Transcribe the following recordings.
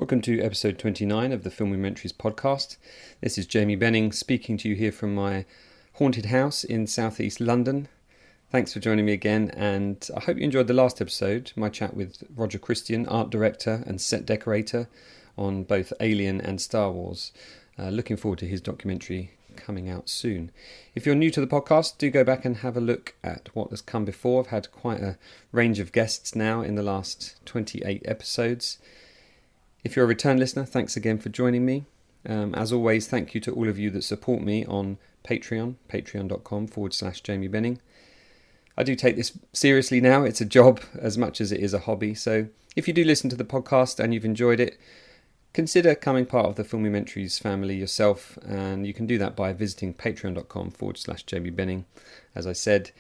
Welcome to episode 29 of the Filmumentaries podcast. This is Jamie Benning speaking to you here from my haunted house in southeast London. Thanks for joining me again, and I hope you enjoyed the last episode, my chat with Roger Christian, art director and set decorator on both Alien and Star Wars. Looking forward to his documentary coming out soon. If you're new to the podcast, do go back and have a look at what has come before. I've had quite a range of guests now in the last 28 episodes. If you're a return listener, thanks again for joining me. As always, thank you to all of you that support me on Patreon, patreon.com/Jamie Benning. I do take this seriously now. It's a job as much as it is a hobby. So if you do listen to the podcast and you've enjoyed it, consider becoming part of the Filmumentaries family yourself. And you can do that by visiting patreon.com/Jamie Benning, as I said.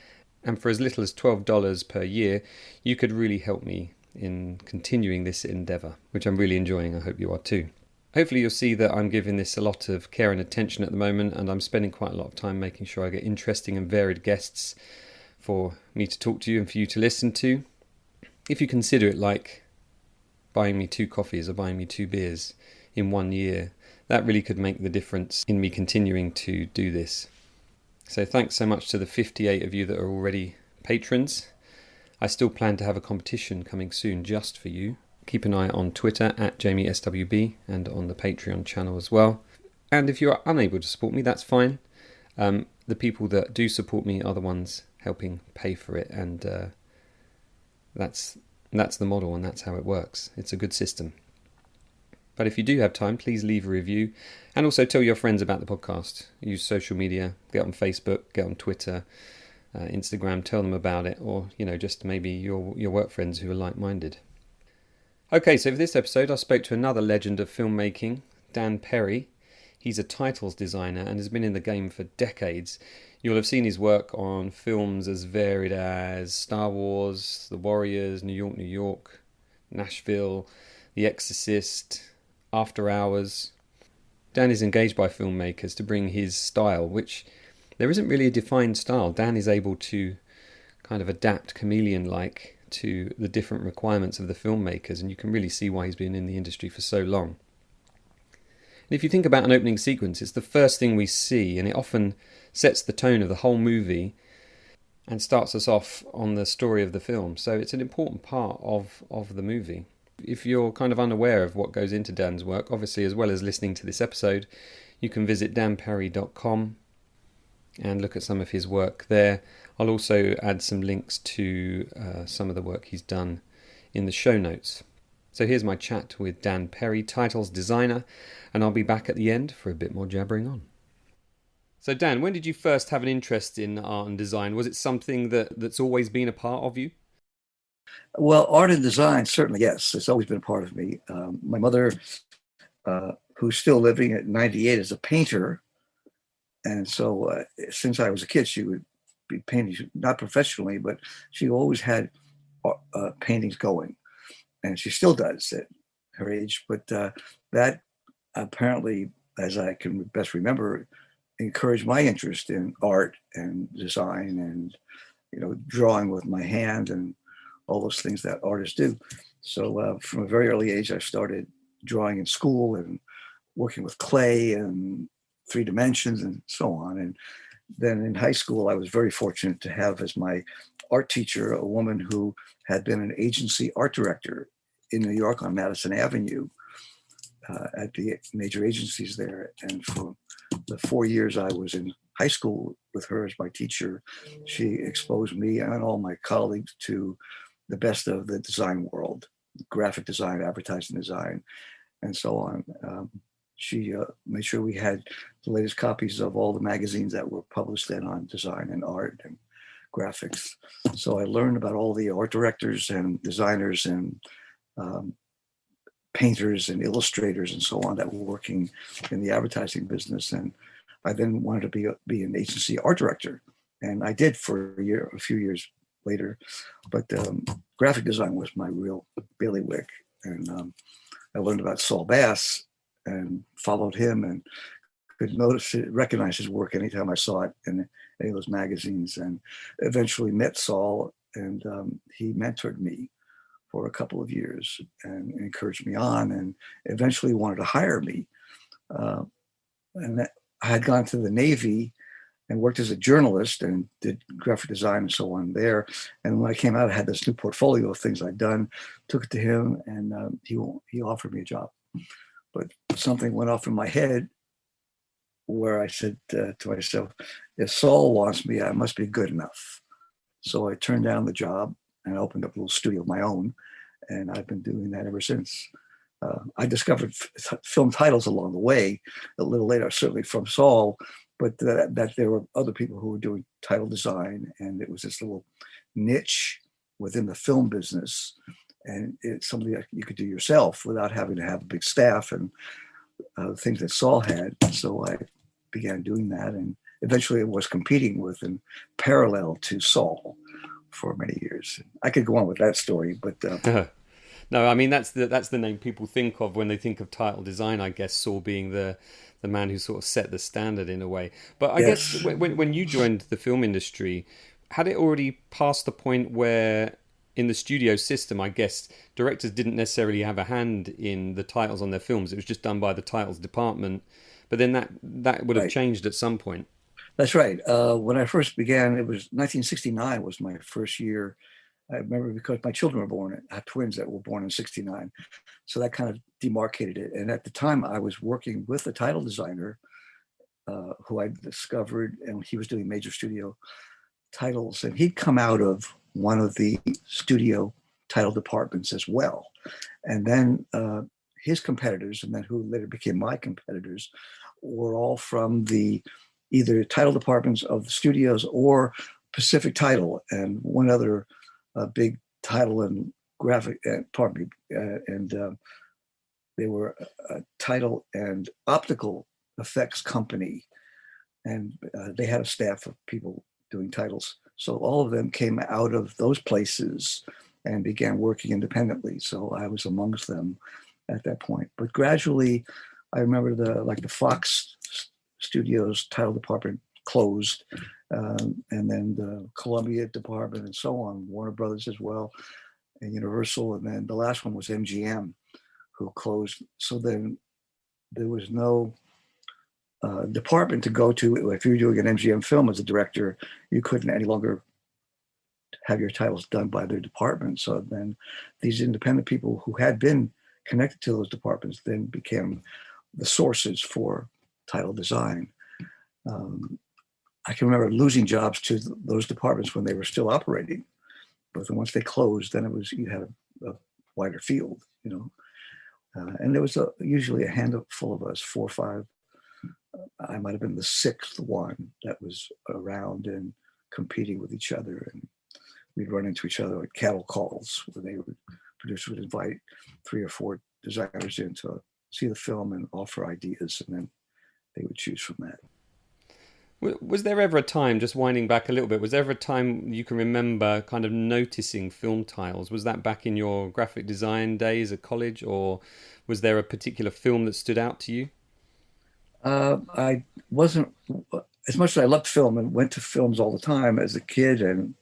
And for as little as $12 per year, you could really help me in continuing this endeavour, which I'm really enjoying. I hope you are too. Hopefully you'll see that I'm giving this a lot of care and attention at the moment, and I'm spending quite a lot of time making sure I get interesting and varied guests for me to talk to you and for you to listen to. If you consider it like buying me 2 coffees or buying me 2 beers in 1 year, that really could make the difference in me continuing to do this. So thanks so much to the 58 of you that are already patrons. I still plan to have a competition coming soon just for you. Keep an eye on Twitter at JamieSWB and on the Patreon channel as well. And if you are unable to support me, that's fine. The people that do support me are the ones helping pay for it, and that's the model, and that's how it works. It's a good system. But if you do have time, please leave a review, and also tell your friends about the podcast. Use social media, get on Facebook, get on Twitter, Instagram, tell them about it, or just maybe your work friends who are like-minded. Okay, so for this episode I spoke to another legend of filmmaking, Dan Perri. He's a titles designer and has been in the game for decades. You'll have seen his work on films as varied as Star Wars, The Warriors, New York, New York, Nashville, The Exorcist, After Hours. Dan is engaged by filmmakers to bring his style, which there isn't really a defined style. Dan is able to kind of adapt chameleon-like to the different requirements of the filmmakers, and you can really see why he's been in the industry for so long. And if you think about an opening sequence, it's the first thing we see, and it often sets the tone of the whole movie and starts us off on the story of the film. So it's an important part of the movie. If you're kind of unaware of what goes into Dan's work, obviously as well as listening to this episode, you can visit danperri.com and look at some of his work there. I'll also add some links to some of the work he's done in the show notes. So here's my chat with Dan Perri, titles designer, and I'll be back at the end for a bit more jabbering on. So Dan, when did you first have an interest in art and design? Was it something that's always been a part of you? Well, art and design, certainly, yes. It's always been a part of me. My mother, who's still living at 98, is a painter. And so since I was a kid, she would be painting, not professionally, but she always had paintings going. And she still does at her age. But that apparently, as I can best remember, encouraged my interest in art and design and, drawing with my hand and all those things that artists do. So from a very early age, I started drawing in school and working with clay and 3 dimensions and so on. And then in high school, I was very fortunate to have as my art teacher a woman who had been an agency art director in New York on Madison Avenue at the major agencies there. And for the 4 years I was in high school with her as my teacher, she exposed me and all my colleagues to the best of the design world, graphic design, advertising design, and so on. She made sure we had the latest copies of all the magazines that were published then on design and art and graphics. So I learned about all the art directors and designers and painters and illustrators and so on that were working in the advertising business. And I then wanted to be an agency art director. And I did for a few years later. But graphic design was my real bailiwick. And I learned about Saul Bass and followed him and could recognize his work anytime I saw it in any of those magazines, and eventually met Saul, and he mentored me for a couple of years and encouraged me on, and eventually wanted to hire me. Uh, and I had gone to the Navy and worked as a journalist and did graphic design and so on there. And when I came out, I had this new portfolio of things I'd done, took it to him, and he offered me a job. But something went off in my head where I said to myself, if Saul wants me, I must be good enough. So I turned down the job and opened up a little studio of my own. And I've been doing that ever since. I discovered film titles along the way, a little later, certainly from Saul, but that there were other people who were doing title design, and it was this little niche within the film business, and it's something that you could do yourself without having to have a big staff and things that Saul had. So I began doing that, and eventually it was competing with and parallel to Saul for many years. I could go on with that story, but no, I mean that's the name people think of when they think of title design. I guess Saul being the man who sort of set the standard in a way. But I yes. guess when you joined the film industry, had it already passed the point where in the studio system, I guess directors didn't necessarily have a hand in the titles on their films. It was just done by the titles department. But then that would have changed at some point. That's right. When I first began, it was 1969 was my first year. I remember because my children were born, I have twins that were born in 69. So that kind of demarcated it. And at the time I was working with a title designer who I discovered, and he was doing major studio titles. And he'd come out of one of the studio title departments as well. And then his competitors, and then who later became my competitors, were all from the either title departments of the studios or Pacific Title and one other big title and graphic, and they were a title and optical effects company, and they had a staff of people doing titles. So all of them came out of those places and began working independently. So I was amongst them at that point. But gradually, I remember the Fox Studios title department closed, and then the Columbia department and so on, Warner Brothers as well, and Universal, and then the last one was MGM, who closed. So then there was no department to go to. If you were doing an MGM film as a director, you couldn't any longer have your titles done by their department. So then these independent people who had been connected to those departments then became the sources for title design. I can remember losing jobs to those departments when they were still operating, but then once they closed, then you had a wider field, and there was usually a handful of us, 4 or 5. I might have been the 6th one that was around and competing with each other, and we'd run into each other at cattle calls where producers would invite 3 or 4 designers in to see the film and offer ideas, and then they would choose from that. Was there ever a time, just winding back a little bit, was there ever a time you can remember kind of noticing film titles? Was that back in your graphic design days at college, or was there a particular film that stood out to you? I wasn't, as much as I loved film and went to films all the time as a kid and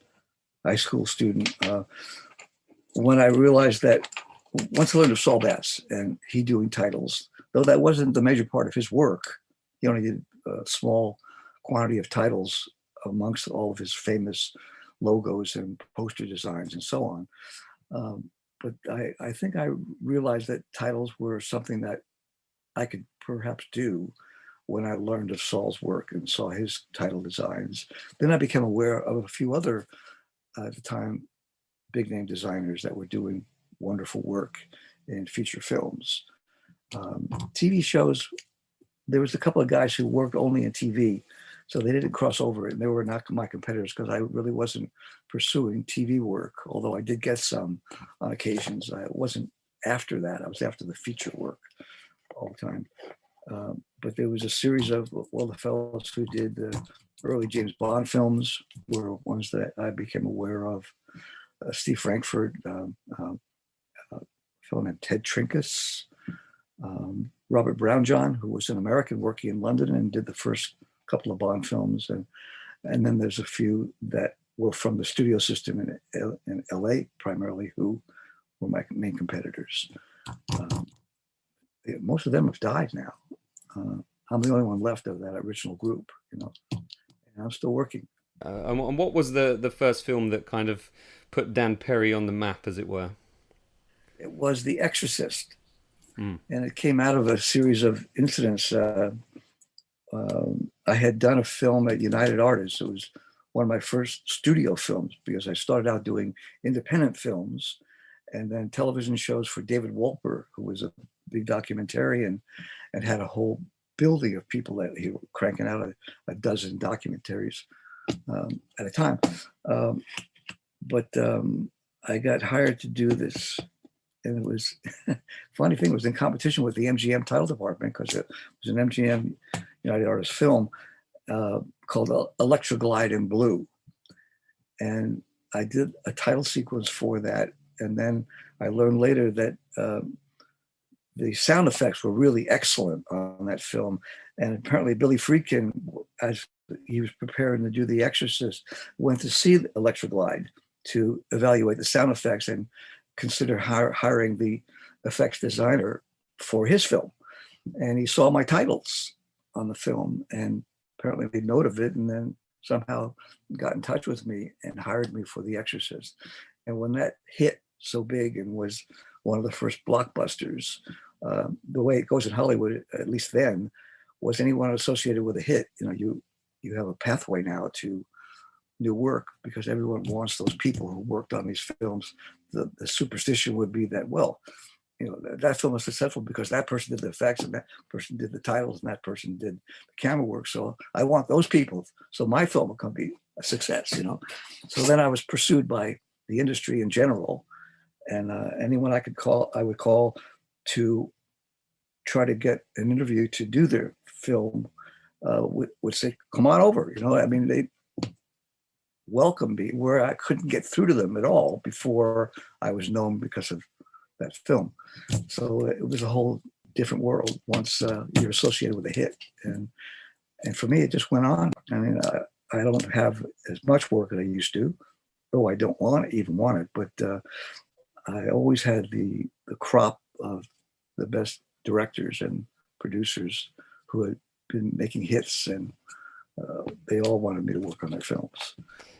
high school student, when I realized that once I learned of Saul Bass and he doing titles, though that wasn't the major part of his work, he only did a small quantity of titles amongst all of his famous logos and poster designs and so on. But I think I realized that titles were something that I could perhaps do when I learned of Saul's work and saw his title designs. Then I became aware of a few other, at the time, big name designers that were doing wonderful work in feature films. TV shows, there was a couple of guys who worked only in TV, so they didn't cross over, and they were not my competitors because I really wasn't pursuing TV work, although I did get some on occasions. I wasn't after that. I was after the feature work all the time. But there was a series of, the fellows who did the early James Bond films were ones that I became aware of. Steve Frankfurt, a fellow named Ted Trinkus, Robert Brownjohn, who was an American working in London and did the first couple of Bond films. And then there's a few that were from the studio system in LA primarily, who were my main competitors. Most of them have died now. I'm the only one left of that original group, and I'm still working. And what was the first film that kind of put Dan Perri on the map, as it were? It was The Exorcist, Mm. and it came out of a series of incidents. I had done a film at United Artists. It was one of my first studio films because I started out doing independent films and then television shows for David Wolper, who was a big documentarian and had a whole building of people that he was cranking out a dozen documentaries at a time. But I got hired to do this, and it was funny thing, it was in competition with the MGM title department because it was an MGM United Artists film called Electra Glide in Blue. And I did a title sequence for that. And then I learned later that the sound effects were really excellent on that film. And apparently Billy Friedkin, as he was preparing to do The Exorcist, went to see Electra Glide to evaluate the sound effects and consider hiring the effects designer for his film. And he saw my titles on the film and apparently made note of it, and then somehow got in touch with me and hired me for The Exorcist. And when that hit so big and was one of the first blockbusters, the way it goes in Hollywood, at least then, was anyone associated with a hit, you have a pathway now to new work because everyone wants those people who worked on these films. The superstition would be that, well, that film was successful because that person did the effects and that person did the titles and that person did the camera work. So I want those people. So my film will come be a success, So then I was pursued by the industry in general, and anyone I would call to try to get an interview to do their film would say, come on over. They welcomed me where I couldn't get through to them at all before I was known because of that film. So it was a whole different world once you're associated with a hit. And for me, it just went on. I don't have as much work as I used to, though I don't even want it, but I always had the crop of the best directors and producers who had been making hits, and they all wanted me to work on their films.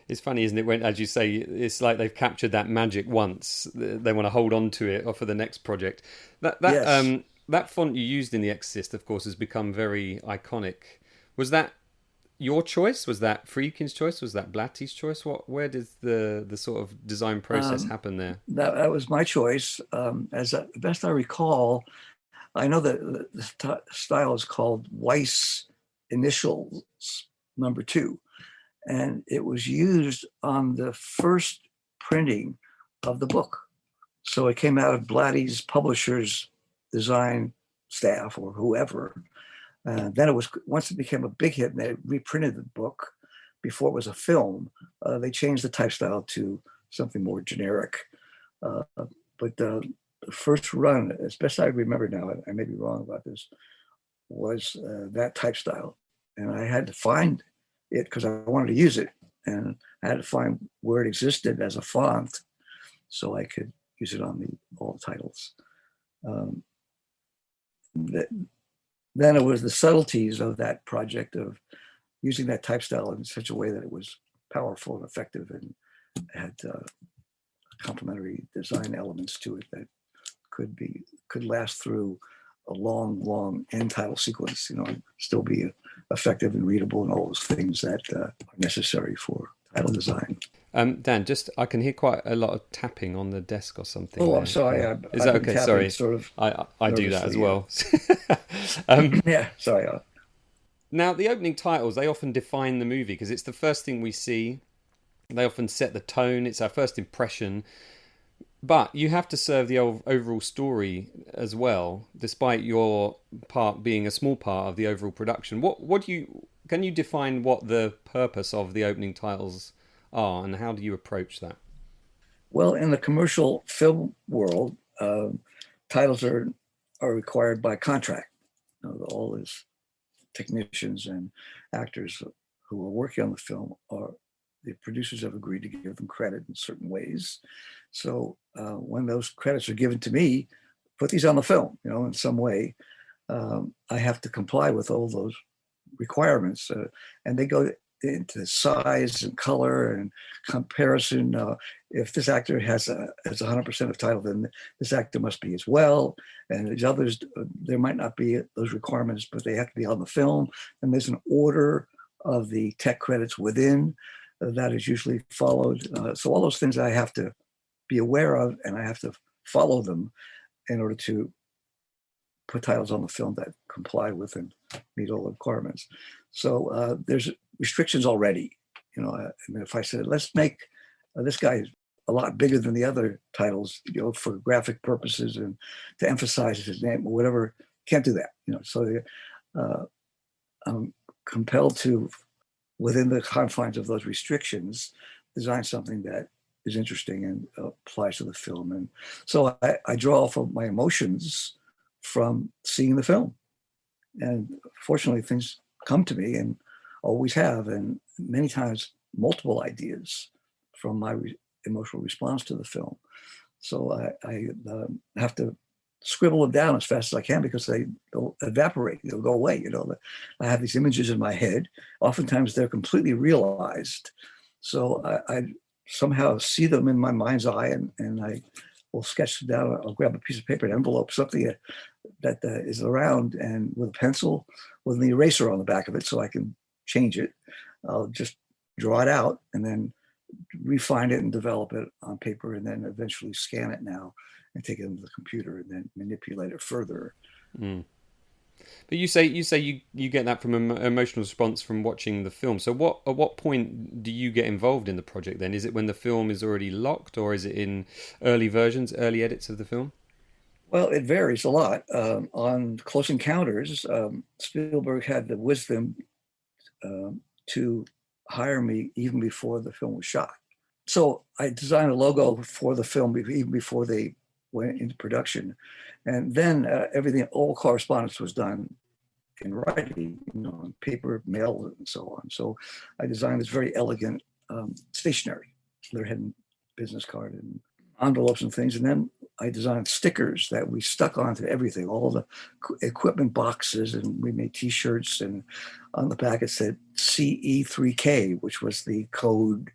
It's funny, isn't it? When, as you say, it's like they've captured that magic once. They want to hold on to it or for the next project. Yes. That font you used in The Exorcist, of course, has become very iconic. Was that your choice? Was that Friedkin's choice? Was that Blatty's choice? Where did the sort of design process happen there? That was my choice. As best I recall, I know that the style is called Weiss Initials #2. And it was used on the first printing of the book. So it came out of Blatty's publisher's design staff or whoever. Then once it became a big hit and they reprinted the book before it was a film, they changed the type style to something more generic. But the first run, as best I remember now, I may be wrong about this, was that type style. And I had to find it because I wanted to use it, and I had to find where it existed as a font so I could use it on all the titles. Then it was the subtleties of that project of using that type style in such a way that it was powerful and effective and had complementary design elements to it that could last through a long end title sequence, still be effective and readable and all those things that are necessary for title design. Dan, I can hear quite a lot of tapping on the desk or something. Oh, I'm sorry. Is that okay? Sorry. Sort of I do that as well. Yeah, sorry. Now, the opening titles, they often define the movie because it's the first thing we see. They often set the tone. It's our first impression. But you have to serve the overall story as well, despite your part being a small part of the overall production. Can you define what the purpose of the opening titles are, and how do you approach that? Well, in the commercial film world, titles are required by contract. All these technicians and actors who are working on the film are the producers have agreed to give them credit in certain ways. So when those credits are given to me, put these on the film, in some way, I have to comply with all those requirements, and they go into size and color and comparison. If this actor has 100% of title, then this actor must be as well. And these others, there might not be those requirements, but they have to be on the film. And there's an order of the tech credits within that is usually followed. So all those things I have to be aware of, and I have to follow them in order to put titles on the film that comply with and meet all the requirements. So there's restrictions already. I mean, if I said, let's make this guy a lot bigger than the other titles, for graphic purposes and to emphasize his name or whatever, can't do that. So I'm compelled to, within the confines of those restrictions, design something that is interesting and applies to the film. And so I draw off of my emotions from seeing the film. And fortunately, things come to me and always have, and many times multiple ideas from my emotional response to the film. So I have to scribble them down as fast as I can because they'll evaporate, they'll go away. I have these images in my head. Oftentimes they're completely realized. So I somehow see them in my mind's eye, and I will sketch them down. I'll grab a piece of paper, an envelope, something that is around, and with a pencil, with an eraser on the back of it so I can change it. I'll just draw it out and then refine it and develop it on paper, and then eventually scan it now and take it into the computer and then manipulate it further. Mm. But you say you get that from an emotional response from watching the film. So at what point do you get involved in the project then? Is it when the film is already locked, or is it in early versions, early edits of the film? Well, it varies a lot. On Close Encounters, Spielberg had the wisdom to hire me even before the film was shot. So I designed a logo for the film even before they went into production. And then everything, all correspondence was done in writing, on paper, mail, and so on. So I designed this very elegant stationery, letterhead, business card, and envelopes and things. And then I designed stickers that we stuck onto everything, all the equipment boxes, and we made T-shirts. And on the back it said CE3K, which was the code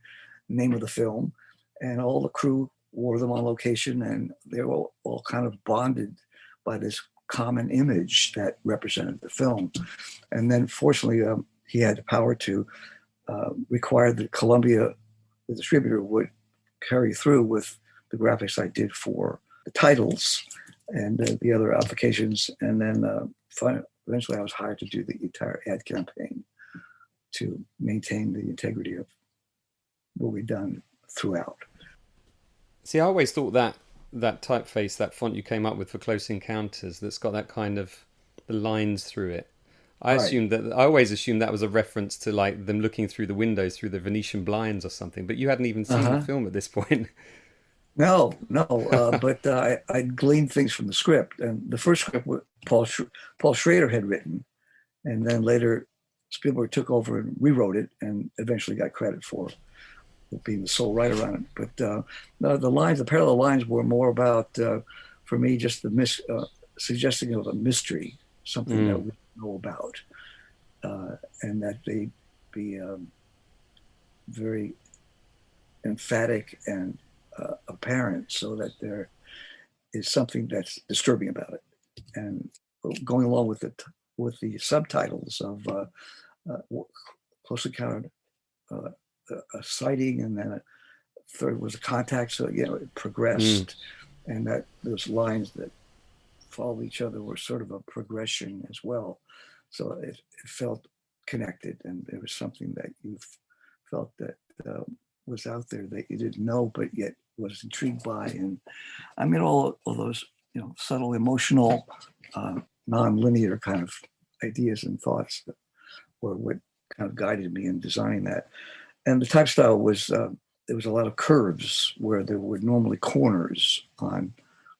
name of the film. And all the crew wore them on location, and they were all kind of bonded by this common image that represented the film. And then fortunately, he had the power to require that Columbia, the distributor, would carry through with the graphics I did for the titles and the other applications. And then eventually I was hired to do the entire ad campaign to maintain the integrity of what we'd done throughout. See, I always thought that typeface, that font you came up with for Close Encounters, that's got that kind of the lines through it. I always assumed that was a reference to like them looking through the windows through the Venetian blinds or something. But you hadn't even seen the film at this point. No, but I gleaned things from the script, and the first script Paul Schrader had written, and then later Spielberg took over and rewrote it, and eventually got credit for being the sole writer on it. But the parallel lines were more about, for me, just the suggesting of a mystery, something that we know about, and that they be very emphatic and apparent, so that there is something that's disturbing about it. And going along with the subtitles of Close Encounter, a sighting, and then a third was a contact. So it progressed, and that those lines that follow each other were sort of a progression as well. So it felt connected, and there was something that you felt that was out there that you didn't know, but yet was intrigued by. And I mean, all those subtle, emotional, non-linear kind of ideas and thoughts that were what kind of guided me in designing that. And the type style was, there was a lot of curves where there were normally corners on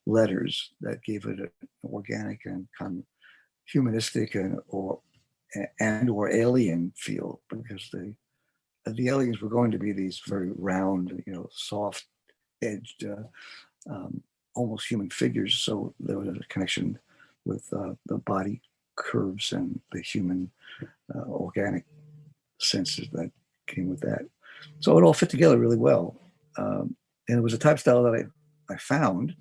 letters that gave it an organic and kind of humanistic or alien feel, because the aliens were going to be these very round, soft edged, almost human figures. So there was a connection with the body curves and the human organic senses that came with that. So it all fit together really well. And it was a type style that I found,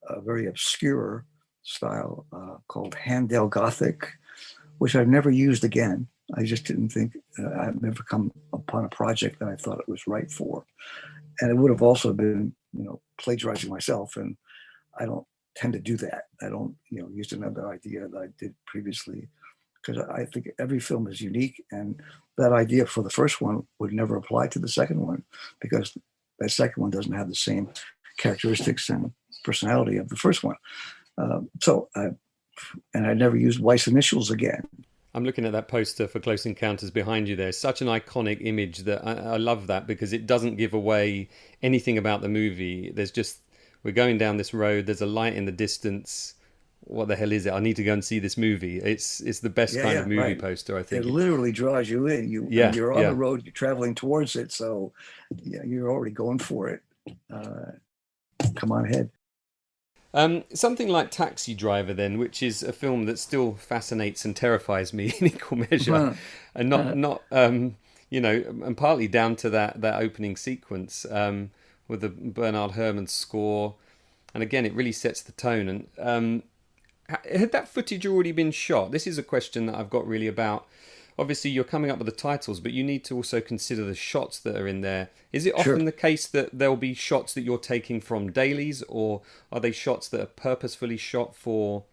a very obscure style called Handel Gothic, which I've never used again. I just didn't think, I've never come upon a project that I thought it was right for. And it would have also been, plagiarizing myself. And I don't tend to do that. I don't, use another idea that I did previously, because I think every film is unique. And that idea for the first one would never apply to the second one, because that second one doesn't have the same characteristics and personality of the first one. And I never used Weiss initials again. I'm looking at that poster for Close Encounters behind you there. Such an iconic image that I love that, because it doesn't give away anything about the movie. There's just, we're going down this road, there's a light in the distance. What the hell is it? I need to go and see this movie. It's the best of movie right. poster, I think. It literally draws you in. You're on the road, you're traveling towards it. So you're already going for it. Come on ahead. Something like Taxi Driver, then, which is a film that still fascinates and terrifies me in equal measure, and not and partly down to that opening sequence with the Bernard Herrmann score, and again, it really sets the tone. And had that footage already been shot? This is a question that I've got really about. Obviously, you're coming up with the titles, but you need to also consider the shots that are in there. Is it often the case that there'll be shots that you're taking from dailies, or are they shots that are purposefully shot for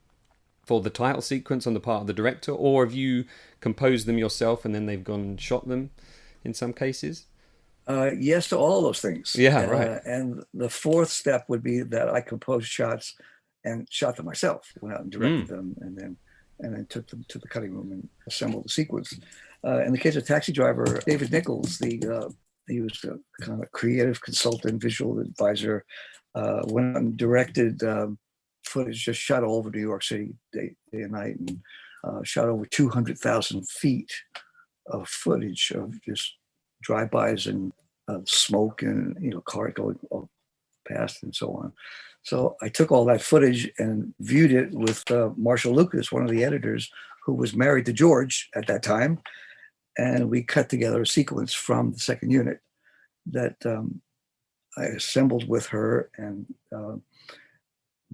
the title sequence on the part of the director, or have you composed them yourself and then they've gone and shot them in some cases? Yes to all those things. Yeah, right. And the fourth step would be that I composed shots and shot them myself, went out and directed them, and then took them to the cutting room and assembled the sequence. In the case of Taxi Driver, David Nichols, he was a kind of creative consultant, visual advisor, went and directed footage, just shot all over New York City day and night, and shot over 200,000 feet of footage of just drive-bys and smoke and cars going past and so on. So I took all that footage and viewed it with Marshall Lucas, one of the editors, who was married to George at that time, and we cut together a sequence from the second unit that I assembled with her and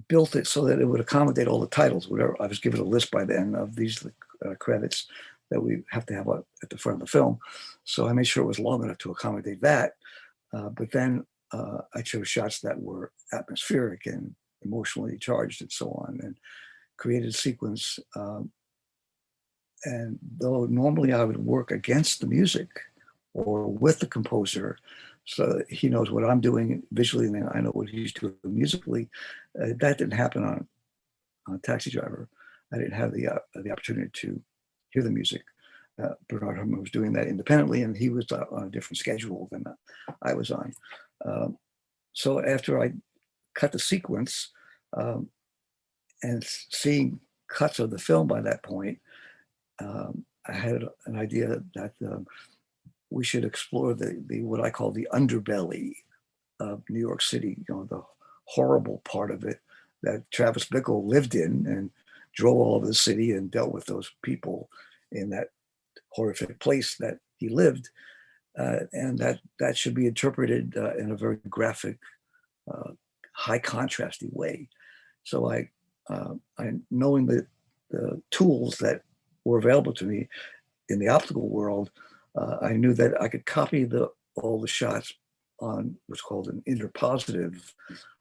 built it so that it would accommodate all the titles. Whatever, I was given a list by then of these credits that we have to have at the front of the film. So I made sure it was long enough to accommodate that. But then I chose shots that were atmospheric and emotionally charged and so on, and created a sequence. And though normally I would work against the music or with the composer, so he knows what I'm doing visually and then I know what he's doing musically, that didn't happen on Taxi Driver. I didn't have the opportunity to hear the music. Bernard Herrmann was doing that independently, and he was on a different schedule than I was on. So after I cut the sequence and seeing cuts of the film by that point, I had an idea that we should explore the what I call the underbelly of New York City, the horrible part of it that Travis Bickle lived in and drove all over the city and dealt with those people in that horrific place that he lived. And that should be interpreted in a very graphic, high contrasty way. So I knowing the tools that were available to me in the optical world, I knew that I could copy all the shots on what's called an interpositive,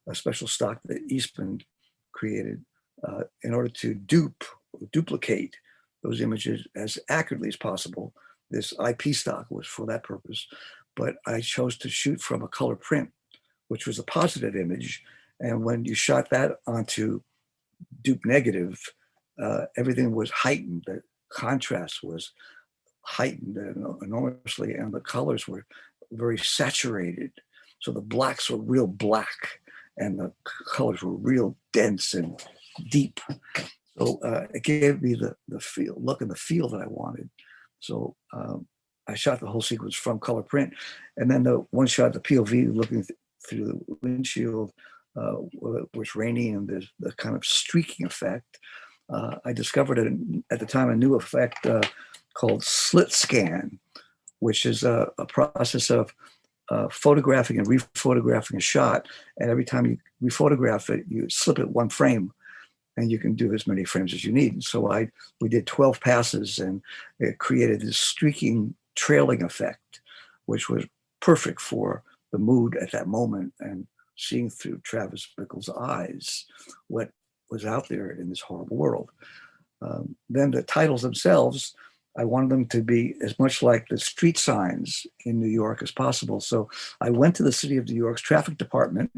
a special stock that Eastman created in order to duplicate those images as accurately as possible. This IP stock was for that purpose, but I chose to shoot from a color print, which was a positive image. And when you shot that onto dupe negative, everything was heightened. The contrast was heightened enormously, and the colors were very saturated. So the blacks were real black, and the colors were real dense and deep. So it gave me the look and the feel that I wanted. So I shot the whole sequence from color print, and then the one shot, the POV looking through the windshield, was raining, and there's the kind of streaking effect. I discovered at the time a new effect called slit scan, which is a process of photographing and rephotographing a shot, and every time you rephotograph it, you slip it one frame, and you can do as many frames as you need. So we did 12 passes, and it created this streaking, trailing effect, which was perfect for the mood at that moment and seeing through Travis Bickle's eyes what was out there in this horrible world. Then the titles themselves, I wanted them to be as much like the street signs in New York as possible. So I went to the city of New York's traffic department,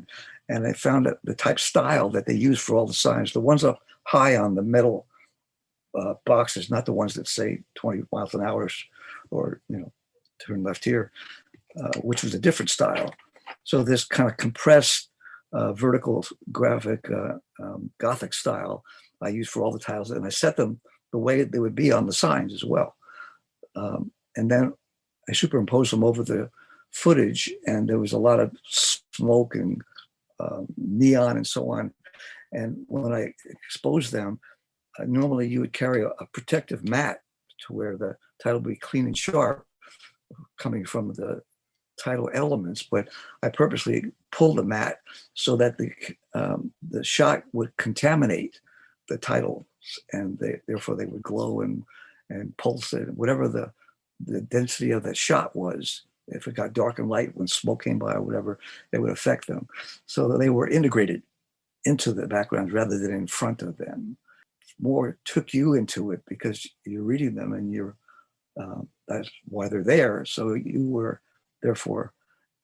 and I found that the type style that they use for all the signs, the ones up high on the metal boxes, not the ones that say 20 miles an hour or, turn left here, which was a different style. So this kind of compressed vertical graphic Gothic style I used for all the titles, and I set them the way they would be on the signs as well. And then I superimposed them over the footage, and there was a lot of smoke and neon and so on. And when I exposed them, normally you would carry a protective mat to where the title would be clean and sharp coming from the title elements, but I purposely pulled the mat so that the shot would contaminate the titles, and therefore they would glow and pulse, and whatever the density of that shot was. If it got dark and light when smoke came by or whatever, it would affect them. So they were integrated into the backgrounds rather than in front of them. More took you into it because you're reading them, and that's why they're there. So you were therefore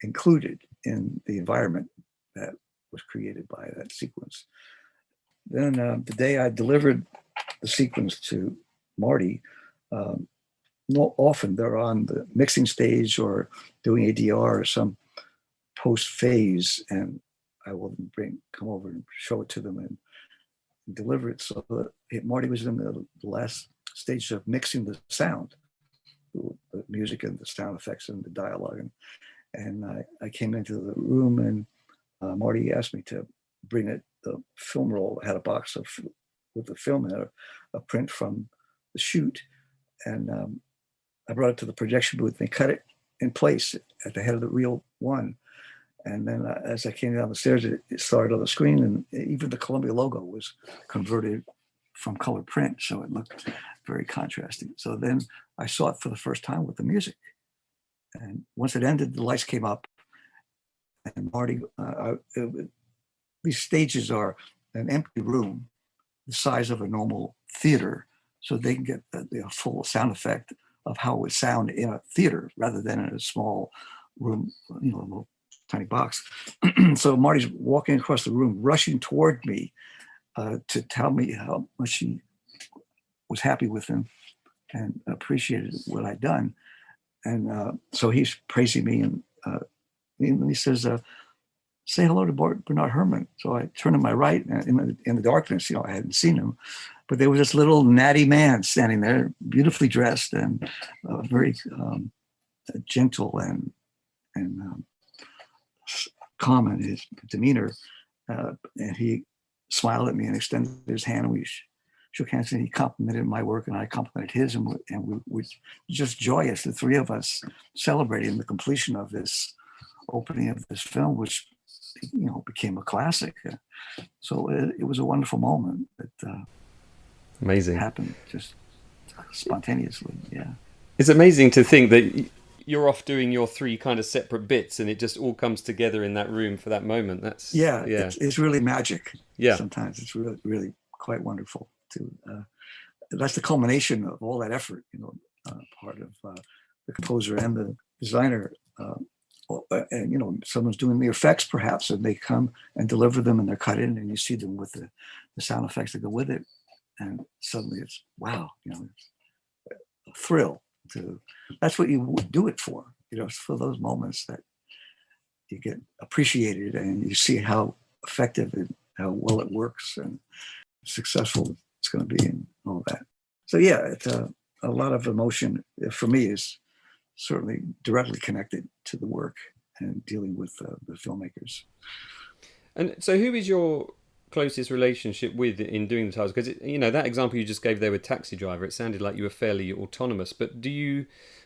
included in the environment that was created by that sequence. Then the day I delivered the sequence to Marty, often they're on the mixing stage or doing ADR or some post phase, and I will come over and show it to them and deliver it. So Marty was in the last stage of mixing the sound, the music and the sound effects and the dialogue. And I came into the room, and Marty asked me to bring the film roll. Had a box with the film, had a print from the shoot. And I brought it to the projection booth. They cut it in place at the head of the reel one. And then as I came down the stairs, it started on the screen, and even the Columbia logo was converted from color print. So it looked very contrasting. So then I saw it for the first time with the music. And once it ended, the lights came up, and Marty, these stages are an empty room, the size of a normal theater, so they can get the full sound effect of how it would sound in a theater rather than in a small room, a little tiny box. So Marty's walking across the room, rushing toward me to tell me how much he was happy with him and appreciated what I'd done. And so he's praising me, and he says, say hello to Bernard Herrmann. So I turned to my right, and in the darkness, I hadn't seen him, but there was this little natty man standing there, beautifully dressed and very gentle and calm in his demeanor. And he smiled at me and extended his hand, and we shook hands, and he complimented my work, and I complimented his, and we were just joyous, the three of us, celebrating the completion of this opening of this film, which became a classic. So it was a wonderful moment that amazing happened just spontaneously. Yeah, it's amazing to think that you're off doing your three kind of separate bits, and it just all comes together in that room for that moment. That's it's really magic. Yeah, sometimes it's really, really quite wonderful to. That's the culmination of all that effort. Part of the composer and the designer. And someone's doing the effects perhaps, and they come and deliver them, and they're cut in, and you see them with the sound effects that go with it, and suddenly it's wow, it's a thrill. That's what you do it for. It's for those moments that you get appreciated, and you see how effective and how well it works and successful it's going to be, and all that. So yeah, it's a lot of emotion for me is certainly directly connected to the work and dealing with the filmmakers. And so, who is your closest relationship with in doing the titles? Because that example you just gave there with Taxi Driver, it sounded like you were fairly autonomous. But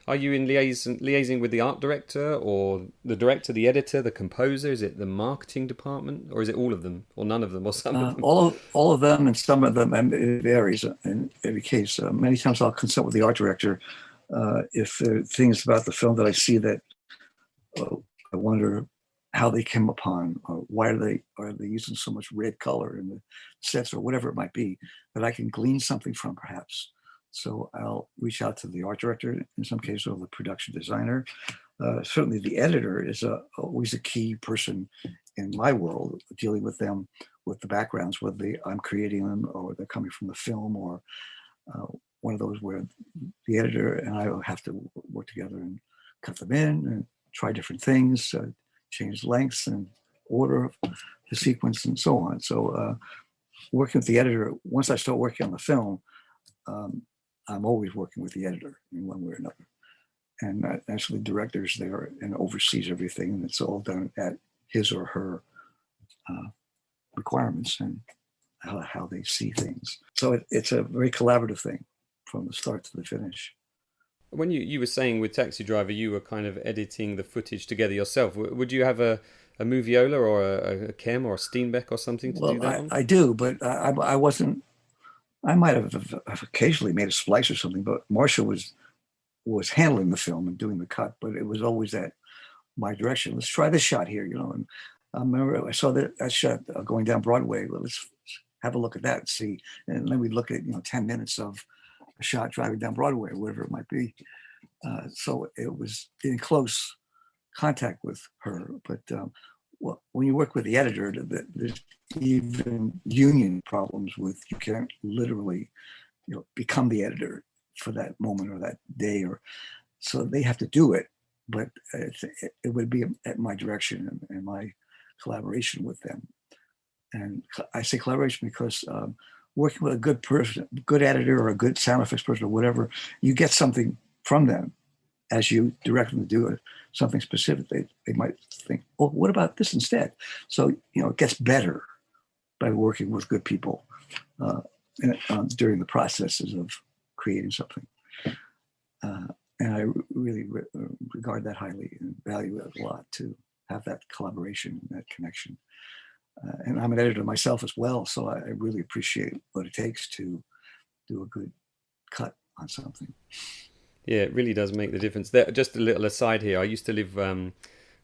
are you in liaising with the art director, or the director, the editor, the composer? Is it the marketing department, or is it all of them, or none of them, or some of them? All of them, and some of them, and it varies in every case. Many times I'll consult with the art director if there are things about the film that I see that I wonder how they came upon, or why are they using so much red color in the sets, or whatever it might be, that I can glean something from, perhaps. So I'll reach out to the art director in some cases, or the production designer. Certainly, the editor is always a key person in my world, dealing with them, with the backgrounds, whether I'm creating them or they're coming from the film, or one of those where the editor and I will have to work together and cut them in and try different things, change lengths and order of the sequence and so on. So working with the editor, once I start working on the film, I'm always working with the editor in one way or another. And actually the director's there and oversees everything, and it's all done at his or her requirements and how they see things. So it's a very collaborative thing from the start to the finish. When you were saying with Taxi Driver, you were kind of editing the footage together yourself. Would you have a Moviola or a Chem or a Steenbeck or something to do that on? I do, but I wasn't. I might have occasionally made a splice or something, but Marcia was handling the film and doing the cut, but it was always at my direction. Let's try this shot here, And I remember I saw that shot going down Broadway. Well, let's have a look at that and see. And then we'd look at 10 minutes of a shot driving down Broadway or whatever it might be. So it was in close contact with her. But when you work with the editor, there's even union problems with, you can't literally become the editor for that moment or that day, or so they have to do it, but it would be at my direction and my collaboration with them. And I say collaboration because working with a good person, good editor, or a good sound effects person, or whatever, you get something from them as you direct them to do it, something specific. They might think, oh, what about this instead? So it gets better by working with good people during the processes of creating something. And I really regard that highly and value it a lot, to have that collaboration, that connection. And I'm an editor myself as well, so I really appreciate what it takes to do a good cut on something. Yeah, it really does make the difference. Just a little aside here. I used to live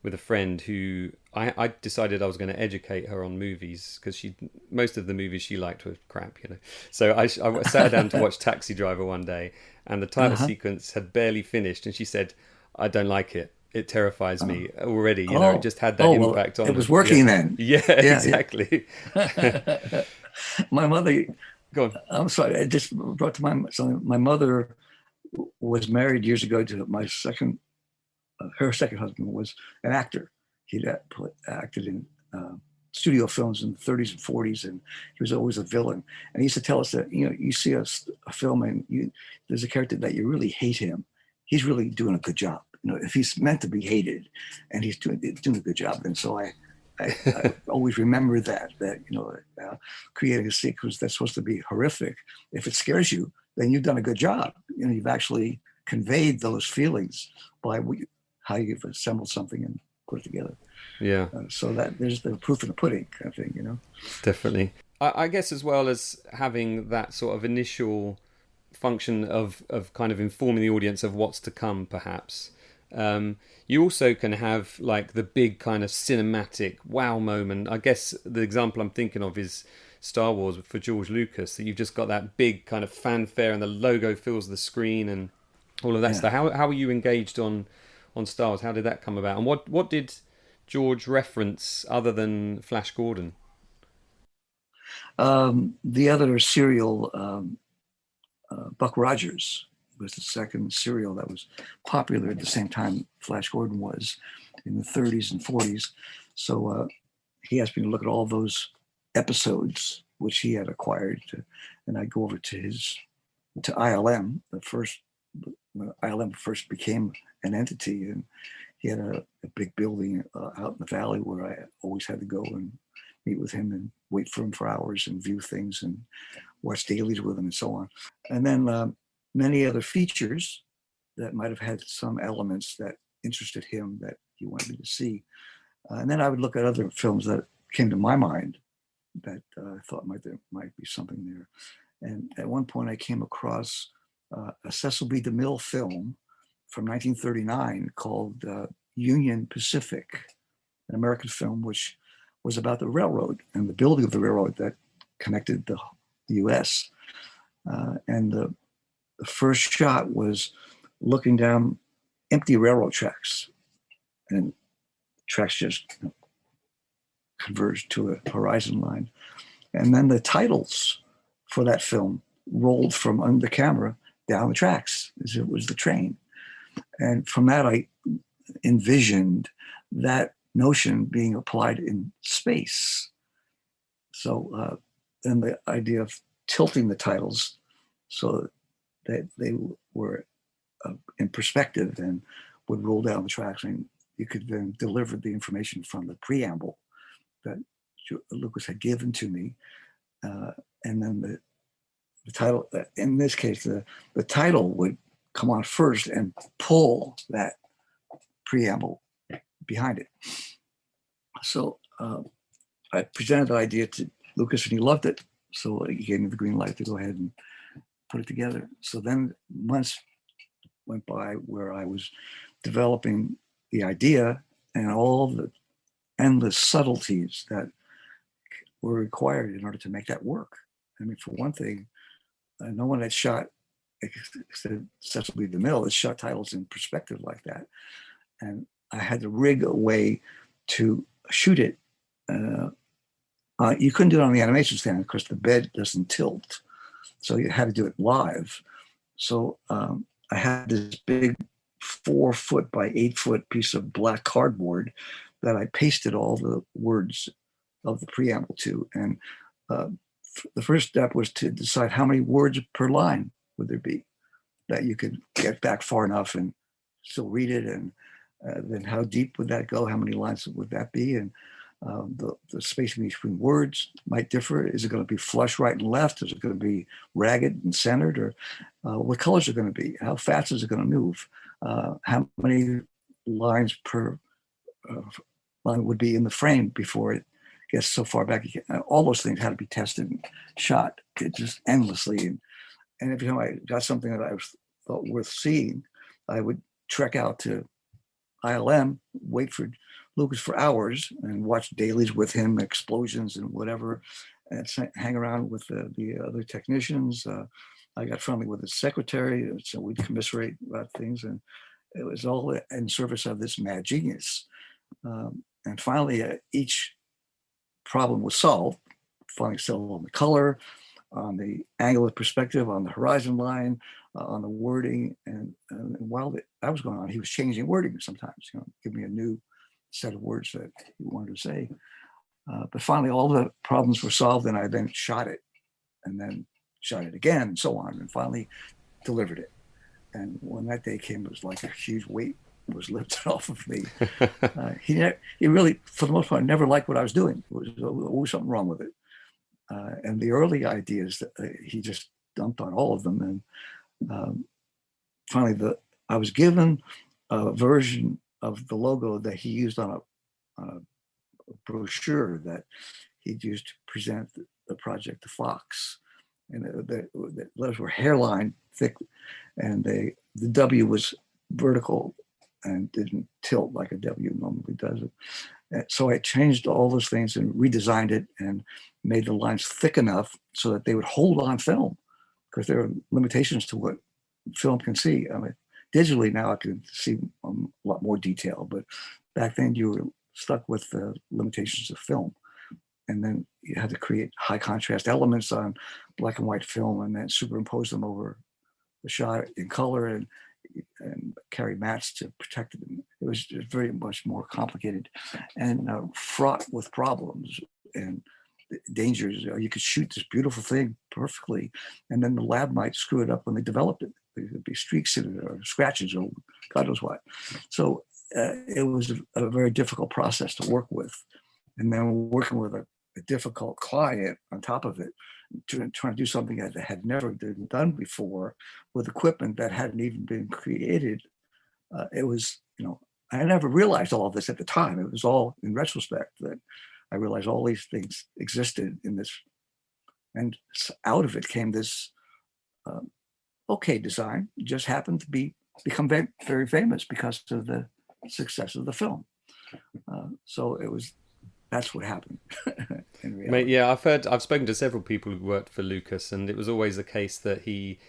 with a friend who I decided I was going to educate her on movies, because most of the movies she liked were crap, So I sat her down to watch Taxi Driver one day, and the title sequence had barely finished, and she said, "I don't like it. It terrifies me already." It just had that impact on it. It was working then. Yeah, exactly. Yeah. My mother. Go on. I'm sorry. It just brought to mind. So my mother was married years ago to my her second husband was an actor. He'd acted in studio films in the 30s and 40s, and he was always a villain. And he used to tell us that, you see a film and there's a character that you really hate him. He's really doing a good job. If he's meant to be hated and he's doing a good job. And so I always remember that creating a sequence that's supposed to be horrific, if it scares you, then you've done a good job. You've actually conveyed those feelings by how you've assembled something and put it together. Yeah. So that there's the proof in the pudding kind of thing, Definitely. I guess, as well as having that sort of initial function of kind of informing the audience of what's to come, perhaps, you also can have like the big kind of cinematic wow moment. I guess the example I'm thinking of is Star Wars for George Lucas, that you've just got that big kind of fanfare and the logo fills the screen and all of that stuff. How were you engaged on Star Wars? How did that come about? And what did George reference other than Flash Gordon? The other serial, Buck Rogers, was the second serial that was popular at the same time Flash Gordon was, in the 30s and 40s. So he asked me to look at all those episodes which he had acquired, and I go over to ILM, the first when ILM first became an entity, and he had a big building out in the valley where I always had to go and meet with him and wait for him for hours and view things and watch dailies with him and so on. And then many other features that might have had some elements that interested him that he wanted me to see. And then I would look at other films that came to my mind that I thought might be something there. And at one point I came across a Cecil B. DeMille film from 1939 called Union Pacific, an American film which was about the railroad and the building of the railroad that connected the US. And the first shot was looking down empty railroad tracks, and tracks just converged to a horizon line. And then the titles for that film rolled from under the camera down the tracks as it was the train. And from that, I envisioned that notion being applied in space. So then the idea of tilting the titles so that they were in perspective and would roll down the tracks, and you could then deliver the information from the preamble that Lucas had given to me. And then the title, in this case, the title would come on first and pull that preamble behind it. So I presented the idea to Lucas and he loved it. So he gave me the green light to go ahead and put it together. So then months went by where I was developing the idea and all the endless subtleties that were required in order to make that work. I mean, for one thing, no one had shot, except Cecil B. DeMille, had shot titles in perspective like that. And I had to rig a way to shoot it. You couldn't do it on the animation stand because the bed doesn't tilt. So you had to do it live. So I had this big 4 foot by 8 foot piece of black cardboard that I pasted all the words of the preamble to. And the first step was to decide how many words per line would there be that you could get back far enough and still read it. And then how deep would that go? How many lines would that be? And the spacing between words might differ. Is it going to be flush right and left? Is it going to be ragged and centered? Or what colors are going to be? How fast is it going to move? How many lines per line would be in the frame before it gets so far back? All those things had to be tested and shot just endlessly. And every time I got something that I thought worth seeing, I would trek out to ILM, wait for Lucas for hours and watch dailies with him, explosions and whatever, and hang around with the other technicians. I got friendly with his secretary, so we'd commiserate about things, and it was all in service of this mad genius. And finally, each problem was solved, finally settled on the color, on the angle of perspective, on the horizon line, on the wording. And while that was going on, he was changing wording sometimes, give me a new set of words that he wanted to say. But finally, all the problems were solved, and I then shot it, and then shot it again, and so on, and finally delivered it. And when that day came, it was like a huge weight was lifted off of me. He really, for the most part, never liked what I was doing. There was always something wrong with it. And the early ideas, he just dumped on all of them. And finally, I was given a version of the logo that he used on a brochure that he'd used to present the project to Fox. And the letters were hairline thick, and the W was vertical and didn't tilt like a W normally does. So I changed all those things and redesigned it and made the lines thick enough so that they would hold on film, because there are limitations to what film can see. I mean, digitally now I can see a lot more detail, but back then you were stuck with the limitations of film. And then you had to create high contrast elements on black and white film and then superimpose them over the shot in color and carry mats to protect it. It was just very much more complicated and fraught with problems and dangers. You could shoot this beautiful thing perfectly, and then the lab might screw it up when they developed it. there'd be streaks in it or scratches or God knows what. So it was a very difficult process to work with. And then working with a difficult client on top of it, trying to do something that had never been done before with equipment that hadn't even been created. It was, I never realized all of this at the time. It was all in retrospect that I realized all these things existed in this. And out of it came this okay design. It just happened to become very, very famous because of the success of the film. So that's what happened in reality. Mate, yeah, I've spoken to several people who worked for Lucas, and it was always the case that he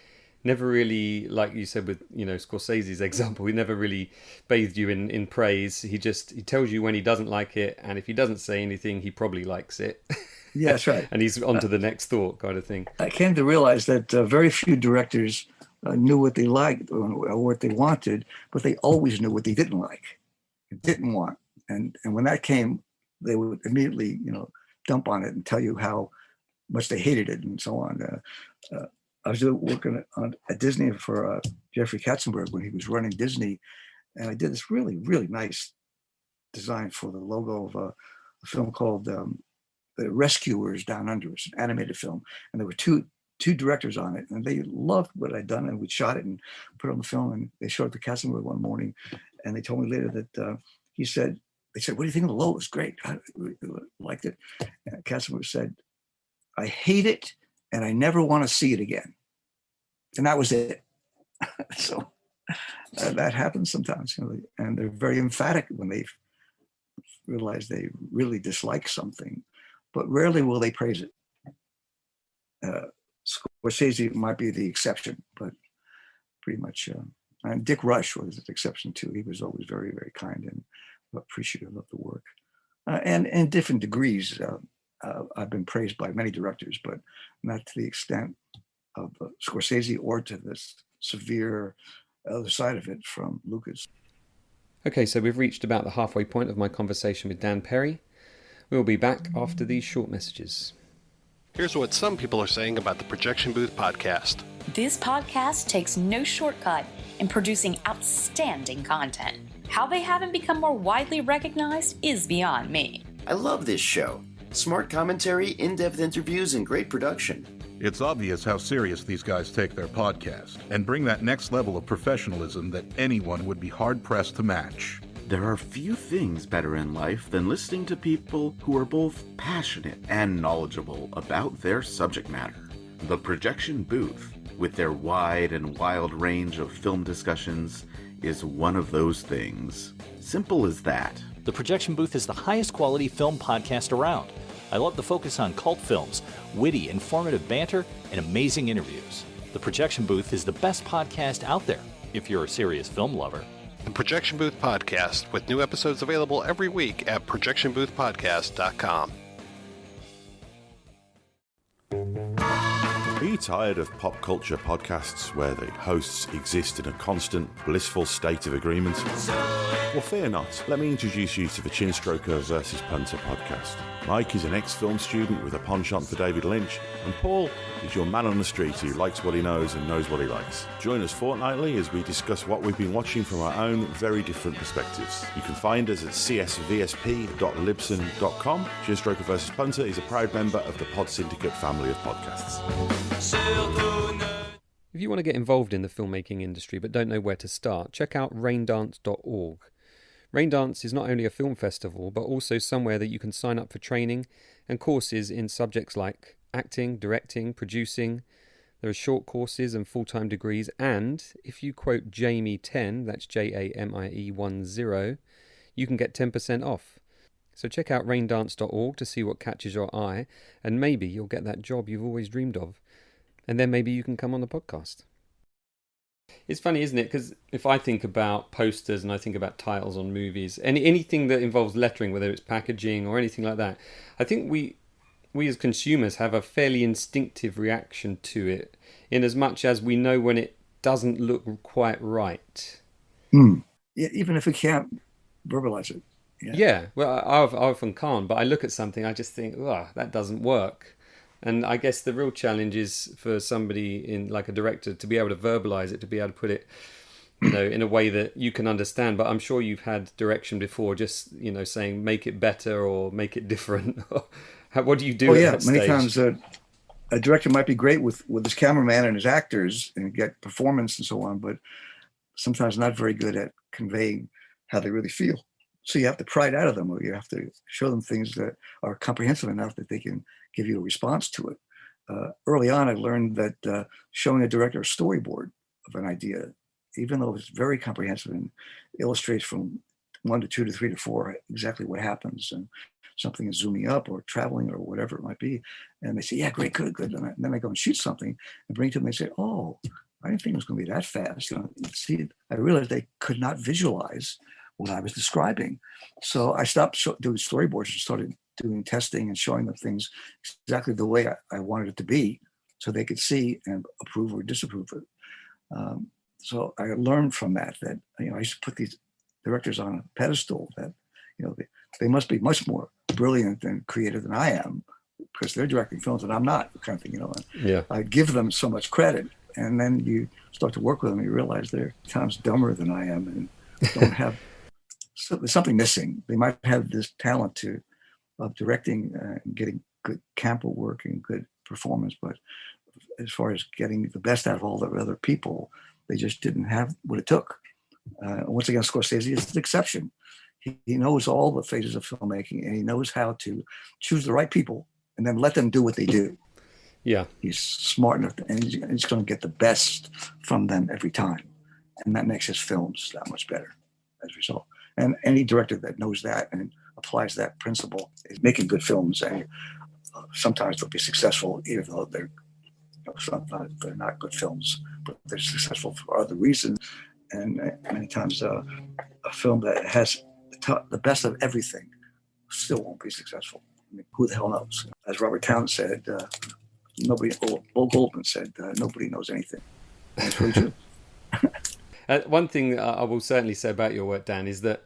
never really, like you said with Scorsese's example, he never really bathed you in praise. He tells you when he doesn't like it, and if he doesn't say anything, he probably likes it. Yeah, that's right. And he's on to the next thought, kind of thing. I came to realize that very few directors knew what they liked or what they wanted, but they always knew what they didn't like, didn't want, and when that came, they would immediately, dump on it and tell you how much they hated it and so on. I was working at Disney for Jeffrey Katzenberg when he was running Disney, and I did this really, really nice design for the logo of a film called The Rescuers Down Under. It's an animated film, and there were two directors on it, and they loved what I'd done, and we shot it and put it on the film, and they showed it to Katzenberg one morning, and they told me later that they said, "What do you think of the logo? It's great. I liked it." And Katzenberg said, "I hate it, and I never want to see it again." And that was it. So that happens sometimes, and they're very emphatic when they realize they really dislike something, but rarely will they praise it. Scorsese might be the exception, but pretty much, and Dick Rush was an exception too. He was always very, very kind and appreciative of the work, and in different degrees. I've been praised by many directors, but not to the extent of Scorsese or to this severe other side of it from Lucas. Okay, so we've reached about the halfway point of my conversation with Dan Perri. We'll be back after these short messages. Here's what some people are saying about the Projection Booth podcast. This podcast takes no shortcut in producing outstanding content. How they haven't become more widely recognized is beyond me. I love this show. Smart commentary, in-depth interviews, and great production. It's obvious how serious these guys take their podcast and bring that next level of professionalism that anyone would be hard-pressed to match. There are few things better in life than listening to people who are both passionate and knowledgeable about their subject matter. The Projection Booth, with their wide and wild range of film discussions, is one of those things. Simple as that. The Projection Booth is the highest quality film podcast around. I love the focus on cult films, witty, informative banter, and amazing interviews. The Projection Booth is the best podcast out there if you're a serious film lover. The Projection Booth podcast, with new episodes available every week at projectionboothpodcast.com. Are you tired of pop culture podcasts where the hosts exist in a constant, blissful state of agreement? Well, fear not. Let me introduce you to the Chinstroker versus Punter podcast. Mike is an ex-film student with a penchant for David Lynch, and Paul is your man on the street who likes what he knows and knows what he likes. Join us fortnightly as we discuss what we've been watching from our own very different perspectives. You can find us at csvsp.libsyn.com. Chinstroker vs. Punter is a proud member of the Pod Syndicate family of podcasts. If you want to get involved in the filmmaking industry but don't know where to start, check out raindance.org. Raindance is not only a film festival, but also somewhere that you can sign up for training and courses in subjects like acting, directing, producing. There are short courses and full-time degrees, and if you quote Jamie10, that's JAMIE10, you can get 10% off. So check out raindance.org to see what catches your eye, and maybe you'll get that job you've always dreamed of. And then maybe you can come on the podcast. It's funny, isn't it? Because if I think about posters and I think about titles on movies, anything that involves lettering, whether it's packaging or anything like that, I think we as consumers have a fairly instinctive reaction to it, in as much as we know when it doesn't look quite right. Yeah, even if we can't verbalize it. Yeah, well, I often can't, but I look at something, I just think, oh, that doesn't work. And I guess the real challenge is for somebody in like a director to be able to verbalize it, to be able to put it, in a way that you can understand. But I'm sure you've had direction before, just, saying make it better or make it different. What do you do at that many stage? times a director might be great with his cameraman and his actors and get performance and so on, but sometimes not very good at conveying how they really feel. So you have to pry it out of them, or you have to show them things that are comprehensive enough that they can give you a response to it. Early on, I learned that showing a director a storyboard of an idea, even though it's very comprehensive and illustrates from 1 to 2 to 3 to 4 exactly what happens, and something is zooming up or traveling or whatever it might be, and they say, yeah, great, good. And then I go and shoot something and bring it to them. They say, oh, I didn't think it was going to be that fast. See, I realized they could not visualize what I was describing. So I stopped doing storyboards and started doing testing and showing them things exactly the way I wanted it to be, so they could see and approve or disapprove it. So I learned from that I used to put these directors on a pedestal that, they must be much more brilliant and creative than I am, because they're directing films and I'm not, kind of thing, Yeah. I give them so much credit, and then you start to work with them and you realize they're times dumber than I am and don't have, so there's something missing. They might have this talent of directing and getting good camera work and good performance, but as far as getting the best out of all the other people, they just didn't have what it took. Once again, Scorsese is an exception. He knows all the phases of filmmaking, and he knows how to choose the right people and then let them do what they do. Yeah. He's smart enough, and he's going to get the best from them every time. And that makes his films that much better as a result. And any director that knows that and applies that principle is making good films. And sometimes they'll be successful, even though they're not good films, but they're successful for other reasons. And many times a film that has the best of everything still won't be successful. I mean, who the hell knows? As Robert Towne said, Bo Goldman said, nobody knows anything. That's really true. One thing I will certainly say about your work, Dan, is that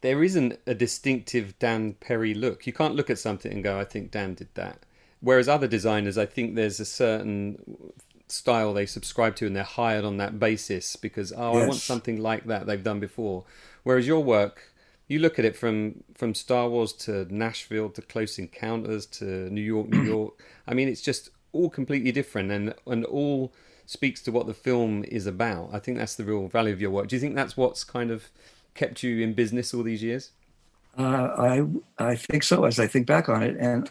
there isn't a distinctive Dan Perri look. You can't look at something and go, I think Dan did that. Whereas other designers, I think there's a certain style they subscribe to and they're hired on that basis because, yes, I want something like that they've done before. Whereas your work, you look at it from Star Wars to Nashville to Close Encounters to New York. I mean, it's just all completely different and all speaks to what the film is about. I think that's the real value of your work. Do you think that's what's kind of kept you in business all these years? I think so, as I think back on it. And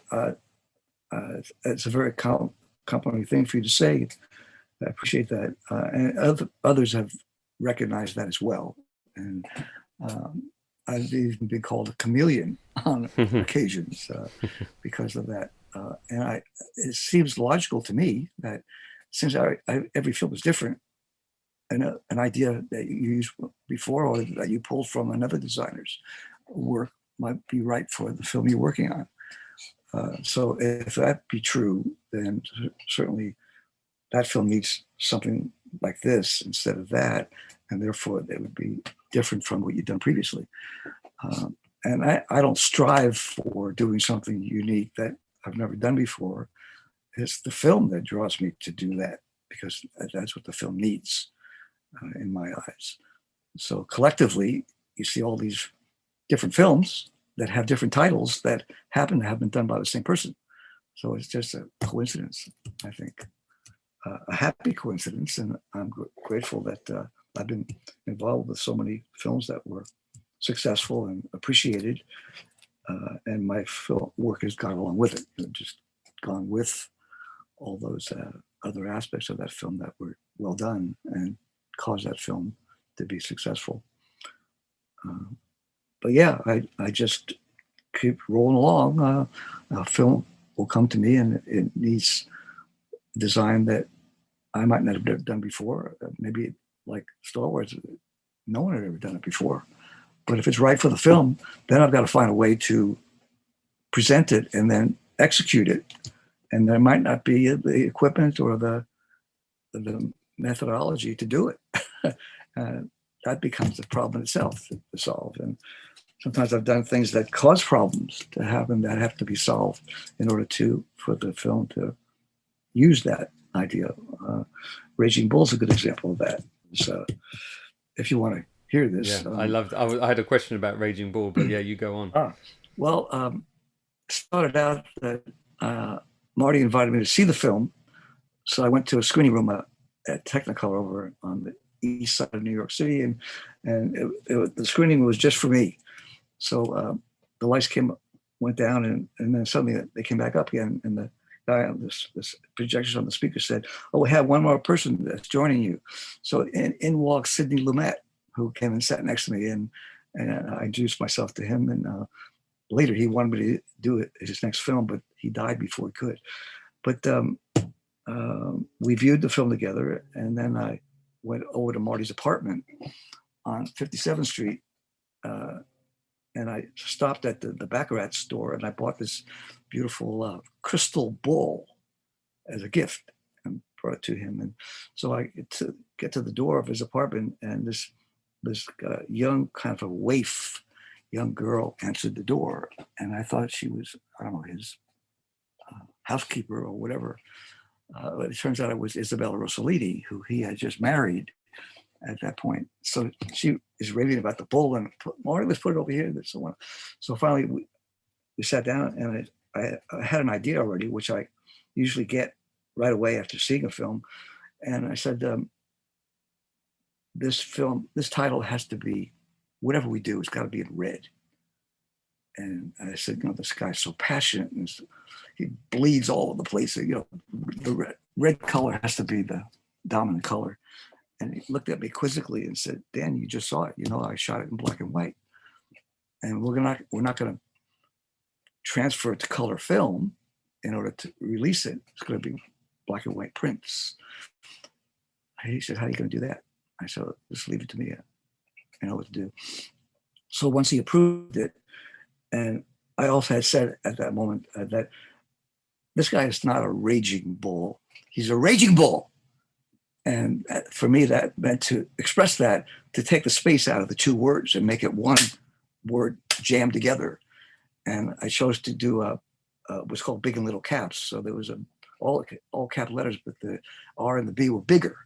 it's a very complimentary thing for you to say. I appreciate that. And others have recognized that as well. And I've even been called a chameleon on occasions because of that. And it seems logical to me that since every film is different, and an idea that you used before or that you pulled from another designer's work might be right for the film you're working on. So if that be true, then certainly that film needs something like this instead of that, and therefore they would be different from what you've done previously. And I don't strive for doing something unique that I've never done before. It's the film that draws me to do that, because that's what the film needs in my eyes. So collectively, you see all these different films that have different titles that happen to have been done by the same person. So it's just a coincidence, I think. A happy coincidence, and I'm grateful that I've been involved with so many films that were successful and appreciated, and my film work has gone along with it, just gone with all those other aspects of that film that were well done and caused that film to be successful. But yeah, I just keep rolling along. A film will come to me and it needs design that I might not have done before. Maybe like Star Wars, no one had ever done it before. But if it's right for the film, then I've got to find a way to present it and then execute it. And there might not be the equipment or the methodology to do it. That becomes a problem itself to solve. And sometimes I've done things that cause problems to happen that have to be solved in order for the film to use that idea. Raging Bull is a good example of that. So, if you want to hear this. Yeah, I had a question about Raging Bull, but yeah, you go on. Started out that Marty invited me to see the film. So I went to a screening room at Technicolor over on the east side of New York City, and the screening was just for me. So the lights went down, and then suddenly they came back up again, and the guy on this projection on the speaker said, "Oh, we have one more person that's joining you." So in walked Sidney Lumet, who came and sat next to me, and I introduced myself to him, and later he wanted me to do his next film, but he died before he could. But we viewed the film together, and then I went over to Marty's apartment on 57th Street, and I stopped at the Baccarat store, and I bought this beautiful crystal ball as a gift and brought it to him. And so I get to the door of his apartment, and this young, kind of a waif young girl answered the door, and I thought she was, I don't know, his housekeeper or whatever. But it turns out it was Isabella Rossellini, who he had just married at that point. So she is raving about the bull, and Marty, let's put it over here, and so on. So finally we sat down, and I had an idea already, which I usually get right away after seeing a film. And I said, this title has to be, whatever we do, it's got to be in red. And I said, this guy's so passionate, and he bleeds all over the place. The red color has to be the dominant color. And he looked at me quizzically and said, "Dan, you just saw it. I shot it in black and white, and we're not going to transfer it to color film in order to release it. It's going to be black and white prints." He said, "How are you going to do that?" I said, "Just leave it to me. I know what to do." So once he approved it, and I also had said at that moment that this guy is not a raging bull. He's a raging bull. And for me, that meant to express that, to take the space out of the two words and make it one word jammed together. And I chose to do what's called big and little caps. So there was all cap letters, but the R and the B were bigger.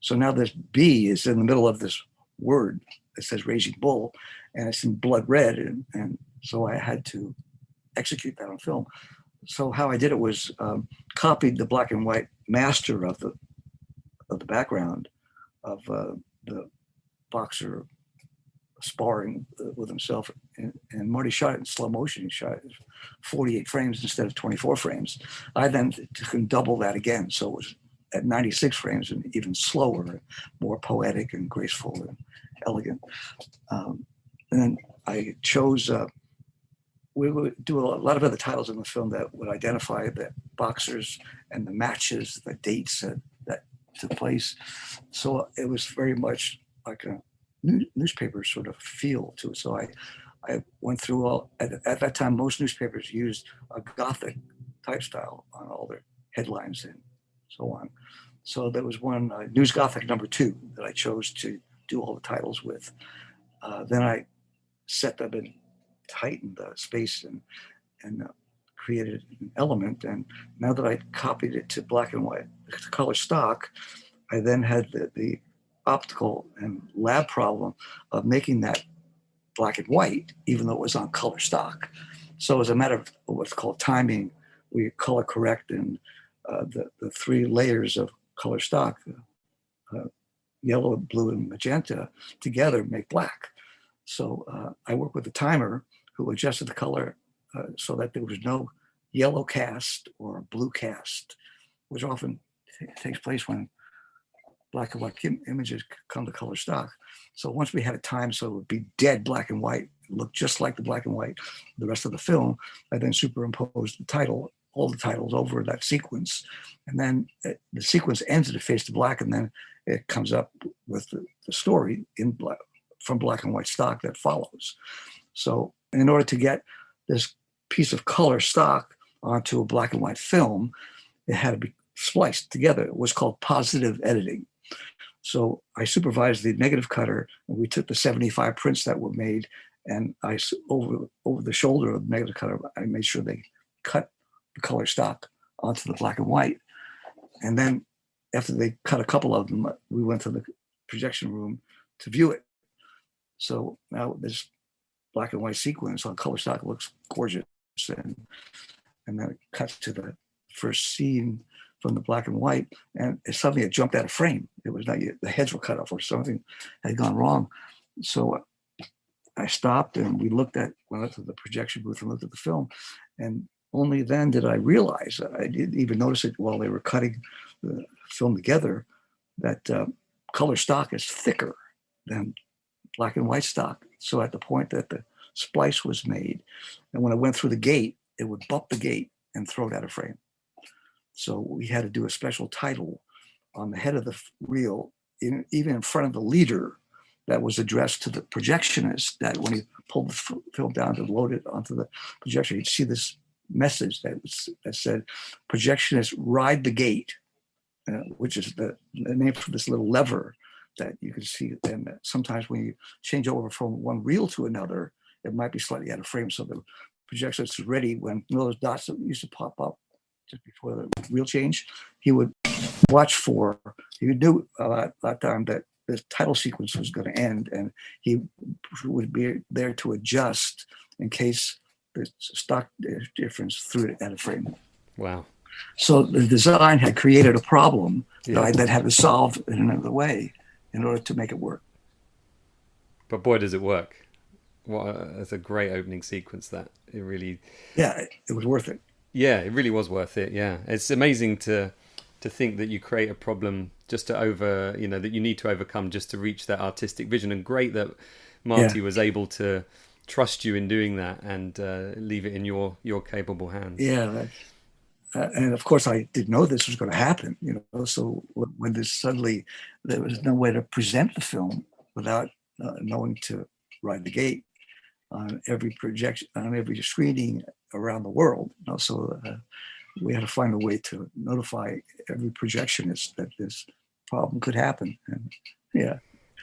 So now this B is in the middle of this word that says Raging Bull, and it's in blood red. And so I had to execute that on film. So how I did it was copied the black and white master of the background of the boxer sparring with himself, and Marty shot it in slow motion. He shot it 48 frames instead of 24 frames. I then can double that again, so it was at 96 frames and even slower, more poetic and graceful and elegant. And then I chose. We would do a lot of other titles in the film that would identify the boxers and the matches, the dates that took place. So it was very much like a newspaper sort of feel to it. So I went through at that time, most newspapers used a Gothic type style on all their headlines and so on. So there was one News Gothic #2 that I chose to do all the titles with. Then I set them in heightened the space and created an element. And now that I copied it to black and white, color stock, I then had the optical and lab problem of making that black and white, even though it was on color stock. So as a matter of what's called timing, we color correct, and the three layers of color stock, yellow, blue, and magenta, together make black. So I work with a timer who adjusted the color so that there was no yellow cast or blue cast, which often takes place when black and white images come to color stock. So once we had it timed so it would be dead black and white, look just like the black and white, the rest of the film, I then superimposed all the titles over that sequence. And then the sequence ends at a face to black, and then it comes up with the story in black, from black and white stock that follows. So in order to get this piece of color stock onto a black and white film, it had to be spliced together. It was called positive editing. So I supervised the negative cutter, and we took the 75 prints that were made And over the shoulder of the negative cutter, I made sure they cut the color stock onto the black and white. And then after they cut a couple of them, we went to the projection room to view it. So now this black and white sequence on color stock looks gorgeous. And then it cuts to the first scene from the black and white, and suddenly it jumped out of frame. It was not, the heads were cut off or something had gone wrong. So I stopped and we went up to the projection booth and looked at the film. And only then did I realize, I didn't even notice it while they were cutting the film together, that color stock is thicker than black and white stock. So at the point that the splice was made, and when it went through the gate, it would bump the gate and throw it out of frame. So we had to do a special title on the head of the reel, even in front of the leader, that was addressed to the projectionist, that when he pulled the film down to load it onto the projector, you'd see this message that said, "Projectionist, ride the gate," which is the name for this little lever that you can see. And sometimes when you change over from one reel to another, it might be slightly out of frame. So the projectionist is ready when those dots that used to pop up just before the reel change, he would watch for, he would do that time that the title sequence was going to end, and he would be there to adjust in case the stock difference threw it out of frame. Wow. So the design had created a problem that I then had to solve in another way in order to make it work. But boy, does it work. It's a great opening sequence, that. It really... Yeah, it was worth it. Yeah, it really was worth it, yeah. It's amazing to think that you create a problem just to that you need to overcome just to reach that artistic vision. And great that Marty was able to trust you in doing that and leave it in your capable hands. Yeah, and of course I didn't know this was going to happen, so when there was no way to present the film without knowing to ride the gate on every projection, on every screening around the world. So we had to find a way to notify every projectionist that this problem could happen. And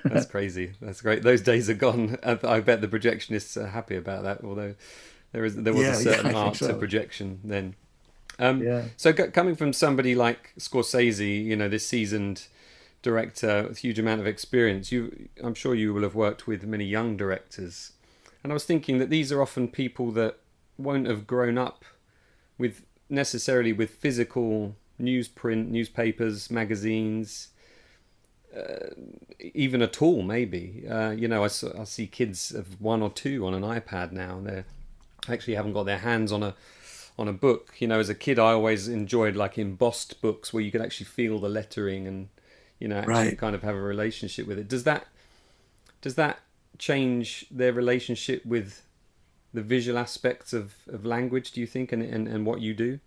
That's crazy. That's great. Those days are gone. I bet the projectionists are happy about that, although there was a certain art to projection then. So coming from somebody like Scorsese, this seasoned director with a huge amount of experience, I'm sure you will have worked with many young directors. And I was thinking that these are often people that won't have grown up necessarily with physical newsprint, newspapers, magazines, even at all, maybe. I see kids of 1 or 2 on an iPad now. They actually haven't got their hands on a book. As a kid, I always enjoyed like embossed books where you could actually feel the lettering and, actually kind of have a relationship with it. Does that change their relationship with the visual aspects of language, do you think, and what you do?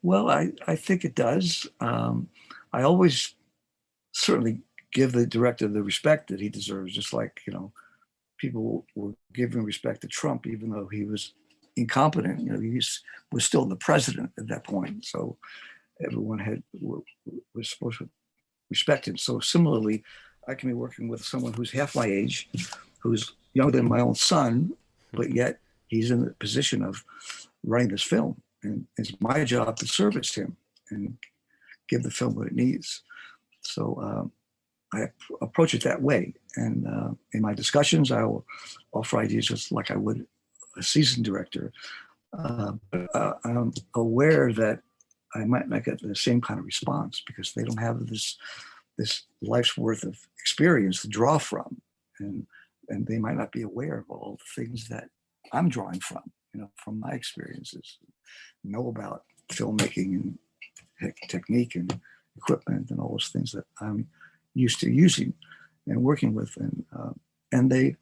Well, I think it does. I always certainly give the director the respect that he deserves, just like, people were giving respect to Trump, even though he was incompetent. He was still the president at that point. So everyone was supposed to respect him. So similarly, I can be working with someone who's half my age, who's younger than my own son, but yet he's in the position of running this film. And it's my job to service him and give the film what it needs. So I approach it that way. And in my discussions, I will offer ideas just like I would a seasoned director. But I'm aware that I might not get the same kind of response because they don't have this life's worth of experience to draw from. And they might not be aware of all the things that I'm drawing from my experiences, know about filmmaking and technique and equipment and all those things that I'm used to using and working with. And they,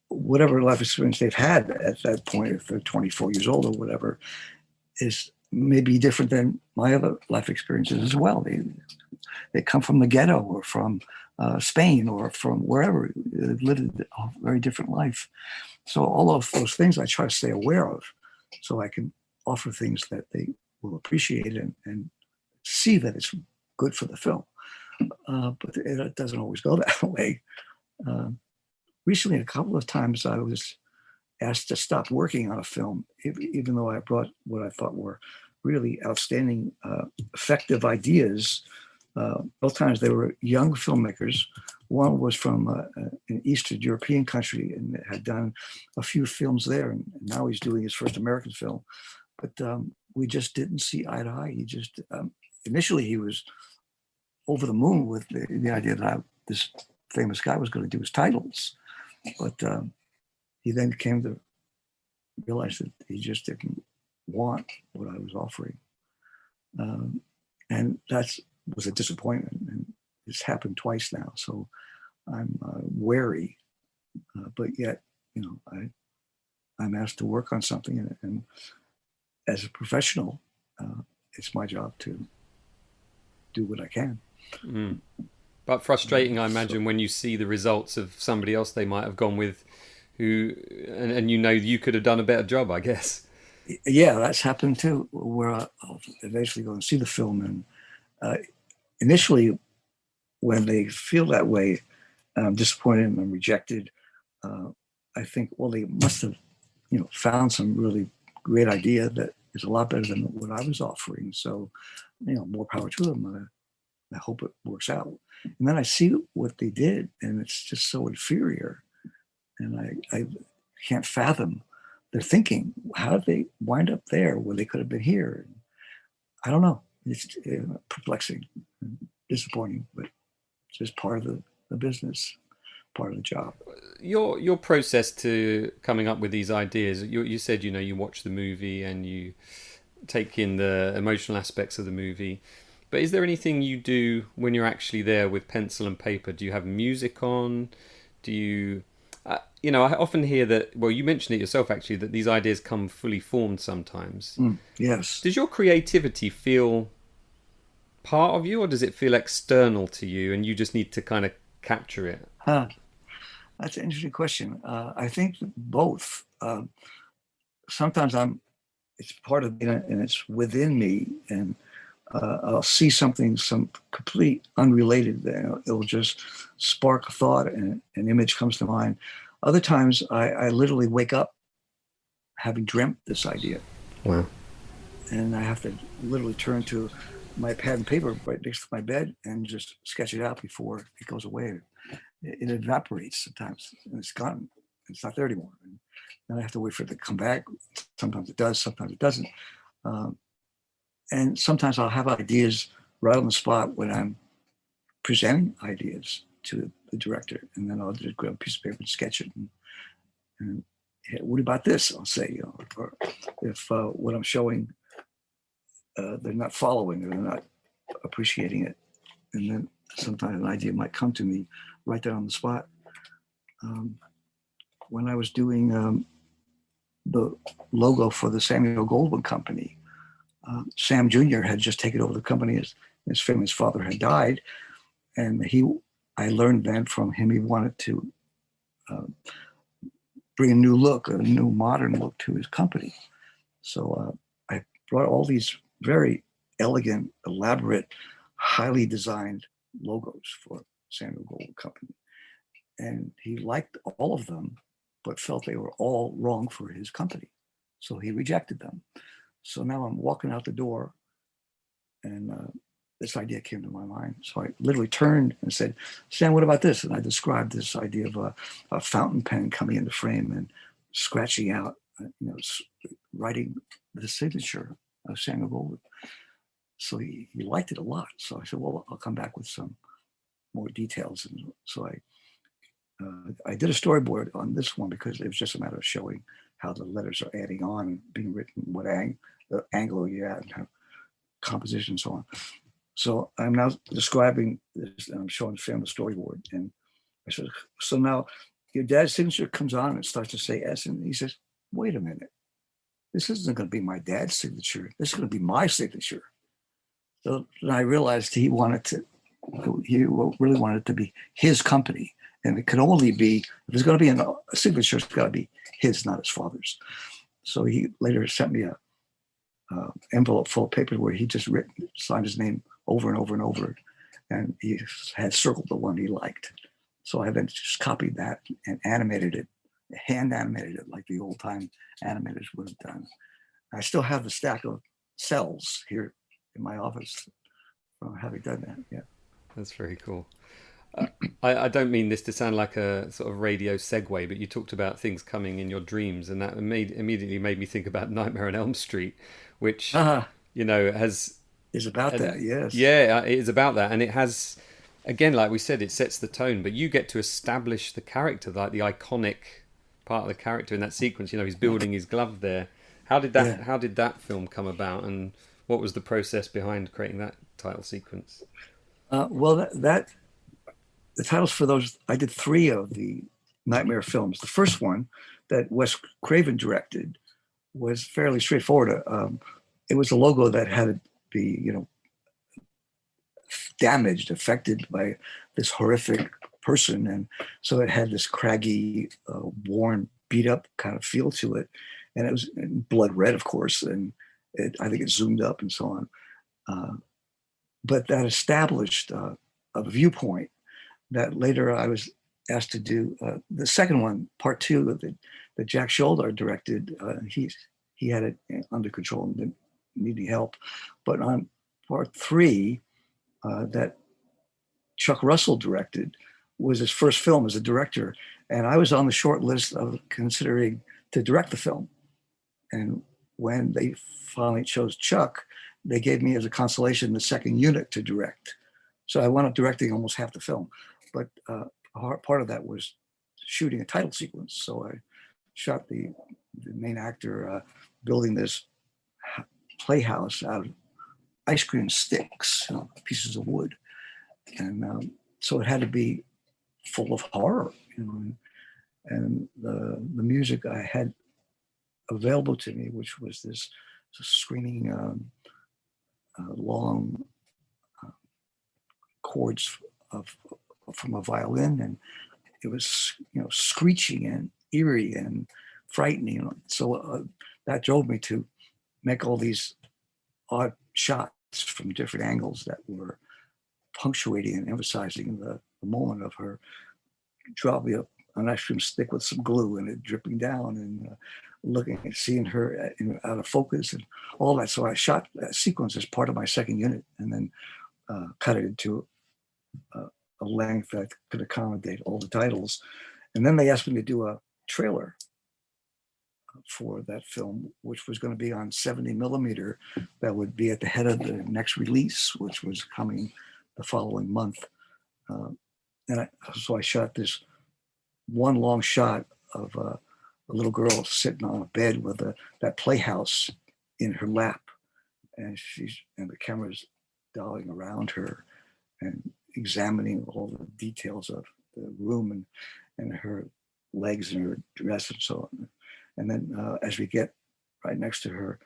whatever life experience they've had at that point, if they're 24 years old or whatever, is maybe different than my other life experiences as well. They come from the ghetto or from Spain or from wherever. They've lived a very different life. So all of those things I try to stay aware of so I can offer things that they will appreciate and see that it's good for the film. But it doesn't always go that way. recently, a couple of times I was asked to stop working on a film, even though I brought what I thought were really outstanding, effective ideas. Both times they were young filmmakers. One was from an Eastern European country and had done a few films there, and now he's doing his first American film. But we just didn't see eye to eye. He just initially he was over the moon with the idea that this famous guy was going to do his titles, but he then came to realize that he just didn't want what I was offering, and that was a disappointment. And it's happened twice now, so I'm wary, but yet, I'm asked to work on something, and as a professional, it's my job to do what I can. Mm. But frustrating, I imagine, when you see the results of somebody else they might have gone with, who, and you could have done a better job, I guess. Yeah, that's happened too, where I'll eventually go and see the film, and initially, when they feel that way, I'm disappointed and I'm rejected. I think, well, they must have, found some really great idea that is a lot better than what I was offering. So, more power to them. I hope it works out. And then I see what they did, and it's just so inferior. And I can't fathom their thinking. How did they wind up there where they could have been here? And I don't know. It's perplexing, and disappointing, but it's just part of the business, part of the job. Your process to coming up with these ideas, you said, you watch the movie and you take in the emotional aspects of the movie. But is there anything you do when you're actually there with pencil and paper? Do you have music on? Do you... I often hear that, well, you mentioned it yourself, actually, that these ideas come fully formed sometimes. Yes. Does your creativity feel part of you, or does it feel external to you and you just need to kind of capture it? That's an interesting question. I think both. Sometimes it's part of me and it's within me, and I'll see something, some complete unrelated, it'll just spark a thought and an image comes to mind. Other times I literally wake up having dreamt this idea. Wow. And I have to literally turn to my pad and paper right next to my bed and just sketch it out before it goes away. It evaporates sometimes and it's gone. It's not there anymore. And then I have to wait for it to come back. Sometimes it does, sometimes it doesn't. And sometimes I'll have ideas right on the spot when I'm presenting ideas to the director, and then I'll just grab a piece of paper and sketch it. And hey, what about this? I'll say, or if what I'm showing, they're not following or they're not appreciating it, and then sometimes an idea might come to me right there on the spot. When I was doing the logo for the Samuel Goldwyn Company, Sam Jr. had just taken over the company. His family's father had died, and I learned then from him he wanted to bring a new look, a new modern look to his company. So I brought all these very elegant, elaborate, highly designed logos for Samuel Goldwyn Company, and he liked all of them, but felt they were all wrong for his company, so he rejected them. So now I'm walking out the door, and this idea came to my mind. So I literally turned and said, "Sam, what about this?" And I described this idea of a fountain pen coming into frame and scratching out, writing the signature of Samuel Goldwyn. So he liked it a lot. So I said, "Well, I'll come back with some more details." And so I did a storyboard on this one because it was just a matter of showing how the letters are adding on and being written, what angle you're at, and how composition and so on. So I'm now describing this, and I'm showing the family storyboard. And I said, "So now your dad's signature comes on and it starts to say S." And he says, "Wait a minute. This isn't going to be my dad's signature. This is going to be my signature." So then I realized he really wanted it to be his company. And it could only be, if it's going to be a signature, it's got to be his, not his father's. So he later sent me a envelope full of papers where he just signed his name over and over and over. And he had circled the one he liked. So I then just copied that and animated it, hand animated it like the old time animators would have done. I still have the stack of cells here in my office from having done that. Yeah, that's very cool. I don't mean this to sound like a sort of radio segue, but you talked about things coming in your dreams, and that immediately made me think about Nightmare on Elm Street, which is about that. Yes, yeah, it is about that, and it has, again, like we said, it sets the tone. But you get to establish the character, like the iconic part of the character in that sequence. He's building his glove there. How did that film come about, and what was the process behind creating that title sequence? Well, the titles for those, I did 3 of the Nightmare films. The first one that Wes Craven directed was fairly straightforward. It was a logo that had to be, damaged, affected by this horrific person. And so it had this craggy, worn, beat up kind of feel to it. And it was blood red, of course. And I think it zoomed up and so on. But that established a viewpoint that later I was asked to do. The second one, part 2, that Jack Sholder directed, he had it under control and didn't need any help. But on part 3, that Chuck Russell directed, was his first film as a director. And I was on the short list of considering to direct the film. And when they finally chose Chuck, they gave me as a consolation the second unit to direct. So I wound up directing almost half the film. But part of that was shooting a title sequence. So I shot the main actor building this playhouse out of ice cream sticks, pieces of wood. And so it had to be full of horror. And the music I had available to me, which was this screaming long chords from a violin, and it was screeching and eerie and frightening. So that drove me to make all these odd shots from different angles that were punctuating and emphasizing the moment of her dropping an ice cream stick with some glue and it dripping down, and looking and seeing her out of focus and all that. So I shot that sequence as part of my second unit, and then cut it into a length that could accommodate all the titles. And then they asked me to do a trailer for that film, which was going to be on 70 millimeter, that would be at the head of the next release, which was coming the following month. So I shot this one long shot of a little girl sitting on a bed with that playhouse in her lap, and the camera's dollying around her and examining all the details of the room and her legs and her dress and so on. And then as we get right next to her,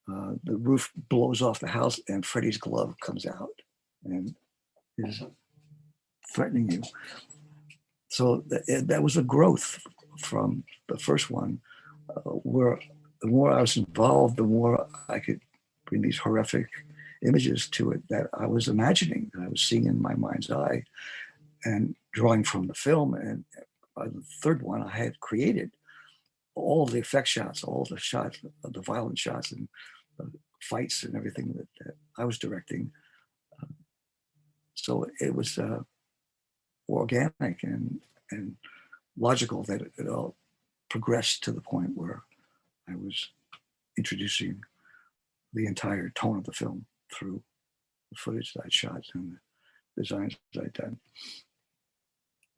the roof blows off the house and Freddy's glove comes out and is threatening you. So that was a growth from the first one, where the more I was involved, the more I could bring these horrific images to it that I was imagining, that I was seeing in my mind's eye and drawing from the film. And by the third one, I had created all the effect shots, all the shots, the violent shots and the fights and everything that I was directing. So it was organic and logical that it all progressed to the point where I was introducing the entire tone of the film through the footage that I'd shot and the designs that I'd done.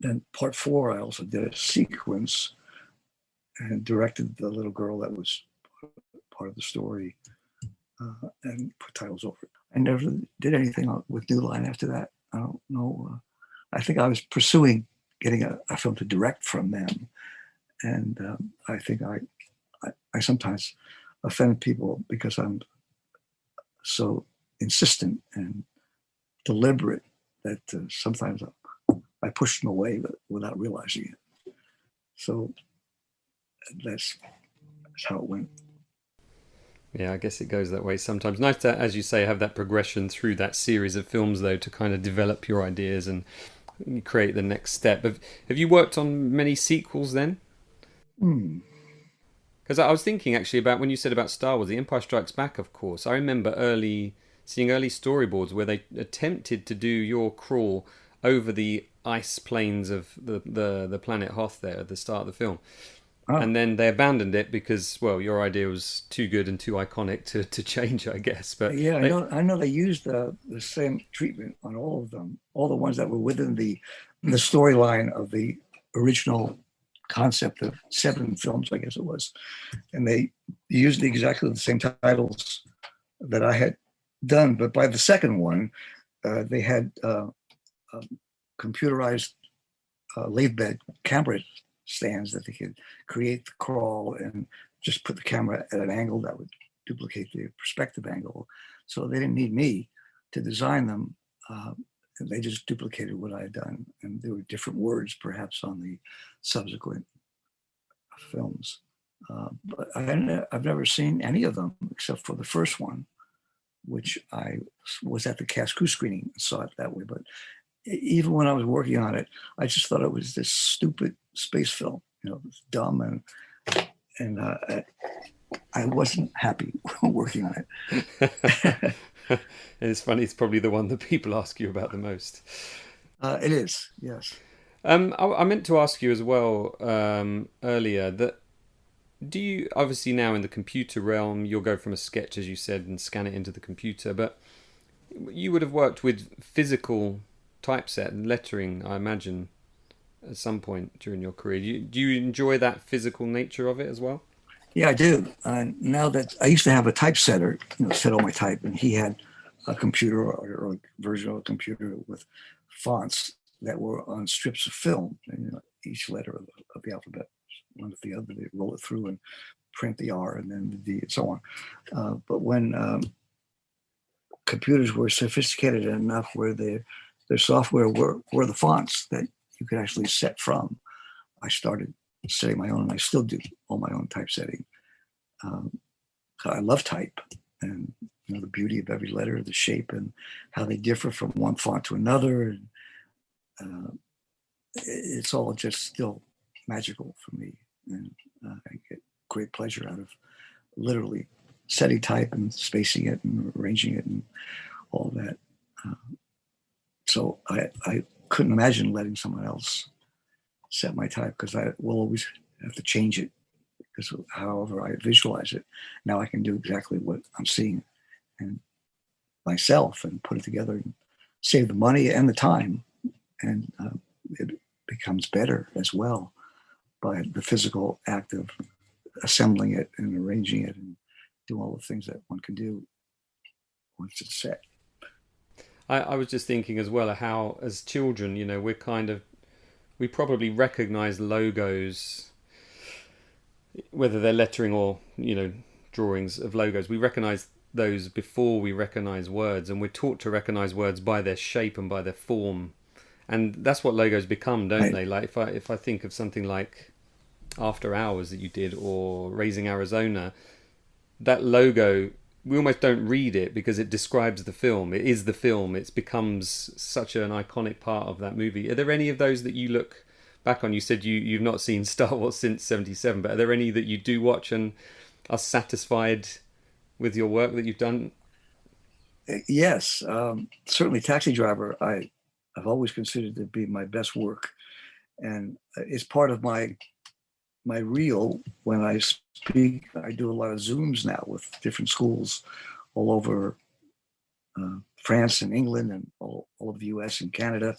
Then part 4, I also did a sequence and directed the little girl that was part of the story and put titles over it. I never did anything with New Line after that. I don't know. I think I was pursuing getting a film to direct from them. And I think I sometimes offend people because I'm so insistent and deliberate that sometimes I push them away without realizing it. So that's how it went. Yeah, I guess it goes that way sometimes. Nice to, as you say, have that progression through that series of films, though, to kind of develop your ideas and you create the next step. Have you worked on many sequels then? Because I was thinking actually about when you said about Star Wars, The Empire Strikes Back, of course. I remember seeing early storyboards where they attempted to do your crawl over the ice plains of the planet Hoth there at the start of the film. Oh. And then they abandoned it because, well, your idea was too good and too iconic to change, I guess. But yeah, I know they used the same treatment on all of them, all the ones that were within the storyline of the original concept of 7 films, I guess it was. And they used exactly the same titles that I had done. But by the second one, they had computerized lathe bed camera stands that they could create the crawl and just put the camera at an angle that would duplicate the perspective angle. So they didn't need me to design them. They just duplicated what I had done. And there were different words perhaps on the subsequent films. But I've never seen any of them except for the first one, which I was at the Cascou screening and saw it that way. But even when I was working on it, I just thought it was this stupid space film. You know, it was dumb, and I wasn't happy working on it. And it's funny, it's probably the one that people ask you about the most. It is, yes. I meant to ask you as well earlier that do you, obviously now in the computer realm, you'll go from a sketch, as you said, and scan it into the computer, but you would have worked with physical typeset and lettering, I imagine, at some point during your career. Do you enjoy that physical nature of it as well? Yeah, I do. Now that I used to have a typesetter, set all my type, and he had a computer or a version of a computer with fonts that were on strips of film, and each letter of the alphabet, one after the other, they roll it through and print the R and then the D and so on. But when computers were sophisticated enough where their software were the fonts that you could actually set from, I started setting my own, and I still do all my own typesetting. I love type, and the beauty of every letter, the shape, and how they differ from one font to another. And it's all just still magical for me, and I get great pleasure out of literally setting type and spacing it and arranging it and all that. So I couldn't imagine letting someone else set my type, because I will always have to change it, because however I visualize it, now I can do exactly what I'm seeing and myself and put it together and save the money and the time. And it becomes better as well by the physical act of assembling it and arranging it and do all the things that one can do once it's set. I was just thinking as well how, as children, we probably recognize logos, whether they're lettering or, drawings of logos. We recognize those before we recognize words, and we're taught to recognize words by their shape and by their form. And that's what logos become, don't they? Like if I think of something like After Hours that you did, or Raising Arizona, that logo, we almost don't read it because it describes the film. It is the film. It becomes such an iconic part of that movie. Are there any of those that you look back on? You said you've not seen Star Wars since '77, but are there any that you do watch and are satisfied with your work that you've done? Yes, certainly Taxi Driver, I've always considered to be my best work. And it's part of my reel. When I speak, I do a lot of Zooms now with different schools all over France and England and all of the US and Canada.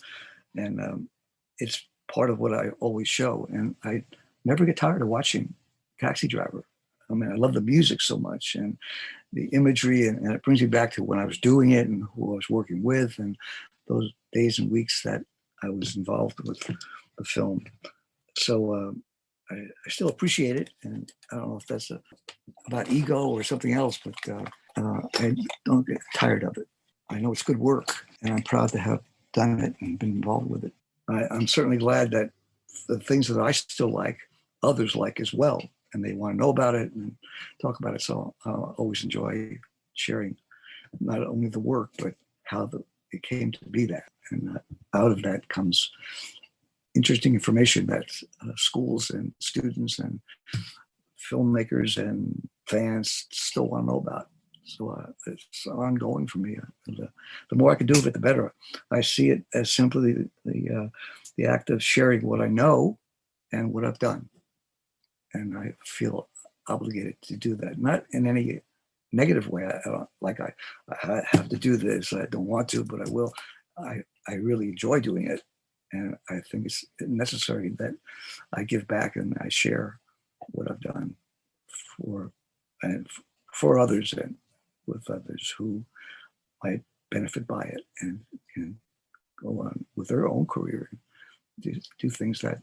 And it's part of what I always show. And I never get tired of watching Taxi Driver. I mean, I love the music so much and the imagery, and it brings me back to when I was doing it and who I was working with and those days and weeks that I was involved with the film. So I still appreciate it, and I don't know if that's about ego or something else, but I don't get tired of it. I know it's good work, and I'm proud to have done it and been involved with it. I'm certainly glad that the things that I still like, others like as well, and they want to know about it and talk about it. So I always enjoy sharing not only the work, but how it came to be that. And out of that comes interesting information that schools and students and filmmakers and fans still want to know about. So it's ongoing for me. The more I can do of it, the better. I see it as simply the act of sharing what I know and what I've done. And I feel obligated to do that. Not in any negative way. I don't like I have to do this. I don't want to, but I will. I really enjoy doing it. And I think it's necessary that I give back and I share what I've done for others and with others who might benefit by it and can go on with their own career and do things that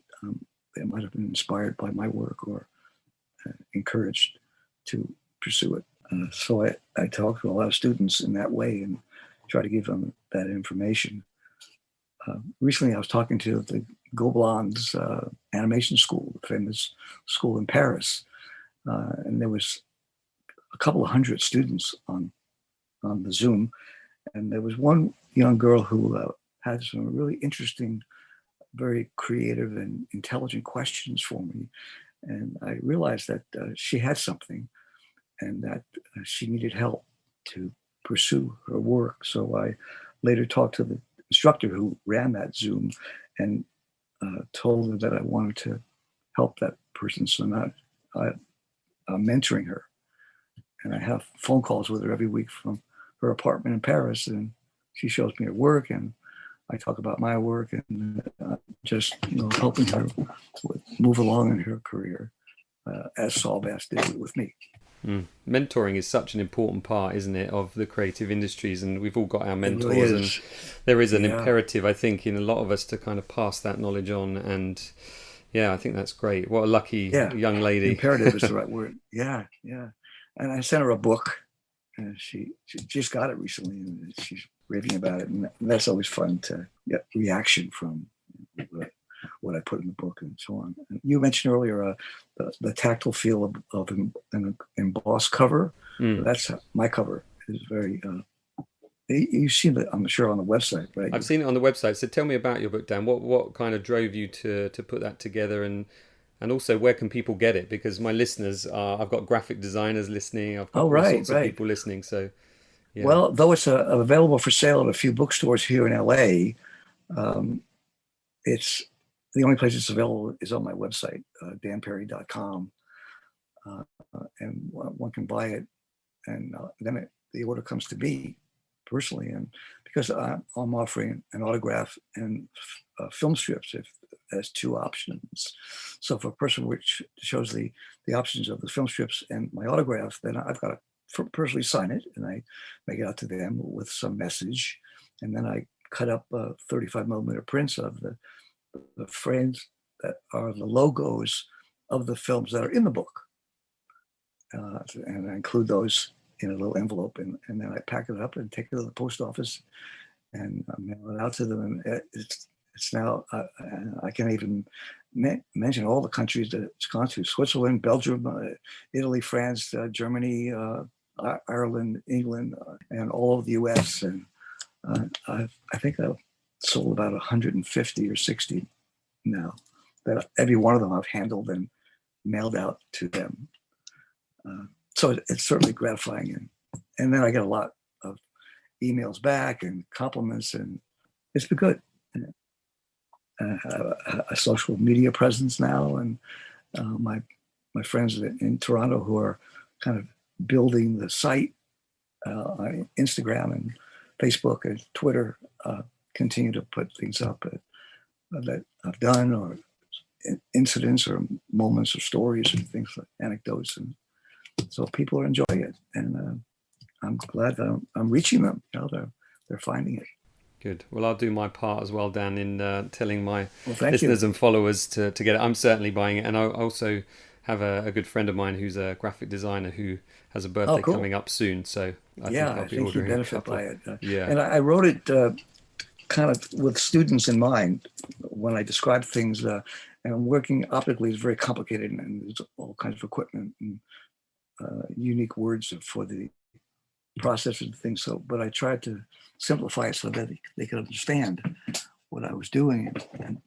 they might have been inspired by my work or encouraged to pursue it. So I talk to a lot of students in that way and try to give them that information. Recently, I was talking to the Gobelins animation school, the famous school in Paris, and there was a couple of hundred students on the Zoom, and there was one young girl who had some really interesting, very creative and intelligent questions for me, and I realized that she had something, and that she needed help to pursue her work. So I later talked to the instructor who ran that Zoom and told her that I wanted to help that person. So now I'm mentoring her. And I have phone calls with her every week from her apartment in Paris. And she shows me her work and I talk about my work and just helping her move along in her career as Saul Bass did with me. Mentoring is such an important part, isn't it, of the creative industries, and we've all got our mentors, really and there is an imperative, I think, in a lot of us to kind of pass that knowledge on. And yeah, I think that's great. What a lucky young lady. Imperative is the right word. Yeah. And I sent her a book, and she just got it recently, and she's raving about it, and that's always fun to get reaction from what I put in the book and so on. You mentioned earlier the tactile feel of an embossed cover. That's my cover. Is very. You've seen it, I'm sure, on the website, right? I've seen it on the website. So tell me about your book, Dan. What kind of drove you to put that together, and also where can people get it? Because my listeners I've got graphic designers listening. I've got all sorts of people listening. So. Yeah. Well, though it's available for sale at a few bookstores here in LA, it's the only place it's available is on my website, danperri.com, and one can buy it, and then the order comes to me personally, and because I'm offering an autograph and film strips as two options. So for a person which shows the options of the film strips and my autograph, then I've got to personally sign it, and I make it out to them with some message, and then I cut up 35 millimeter prints of the frames that are the logos of the films that are in the book, and I include those in a little envelope, and then I pack it up and take it to the post office and mail it out to them. And it's now I can't even mention all the countries that it's gone to: Switzerland, Belgium, Italy, France, Germany, Ireland, England, and all over the U.S. And I think I've sold about 150 or 60 now. That every one of them I've handled and mailed out to them. So it's certainly gratifying, and then I get a lot of emails back and compliments, and it's been good. I have a social media presence now, and my friends in Toronto who are kind of building the site on Instagram and Facebook and Twitter continue to put things up that I've done, or incidents or moments or stories and things like anecdotes, and so people are enjoying it, and I'm glad that I'm reaching them. They're finding it. Good. Well, I'll do my part as well, Dan, in telling my listeners and followers to get it. I'm certainly buying it, and I also have a good friend of mine who's a graphic designer who has a birthday coming up soon. So I think I'll be ordering you benefit by it. Yeah, and I wrote it kind of with students in mind when I describe things. And working optically is very complicated, and there's all kinds of equipment and unique words for the process and things. So, but I tried to simplify it so that they could understand what I was doing and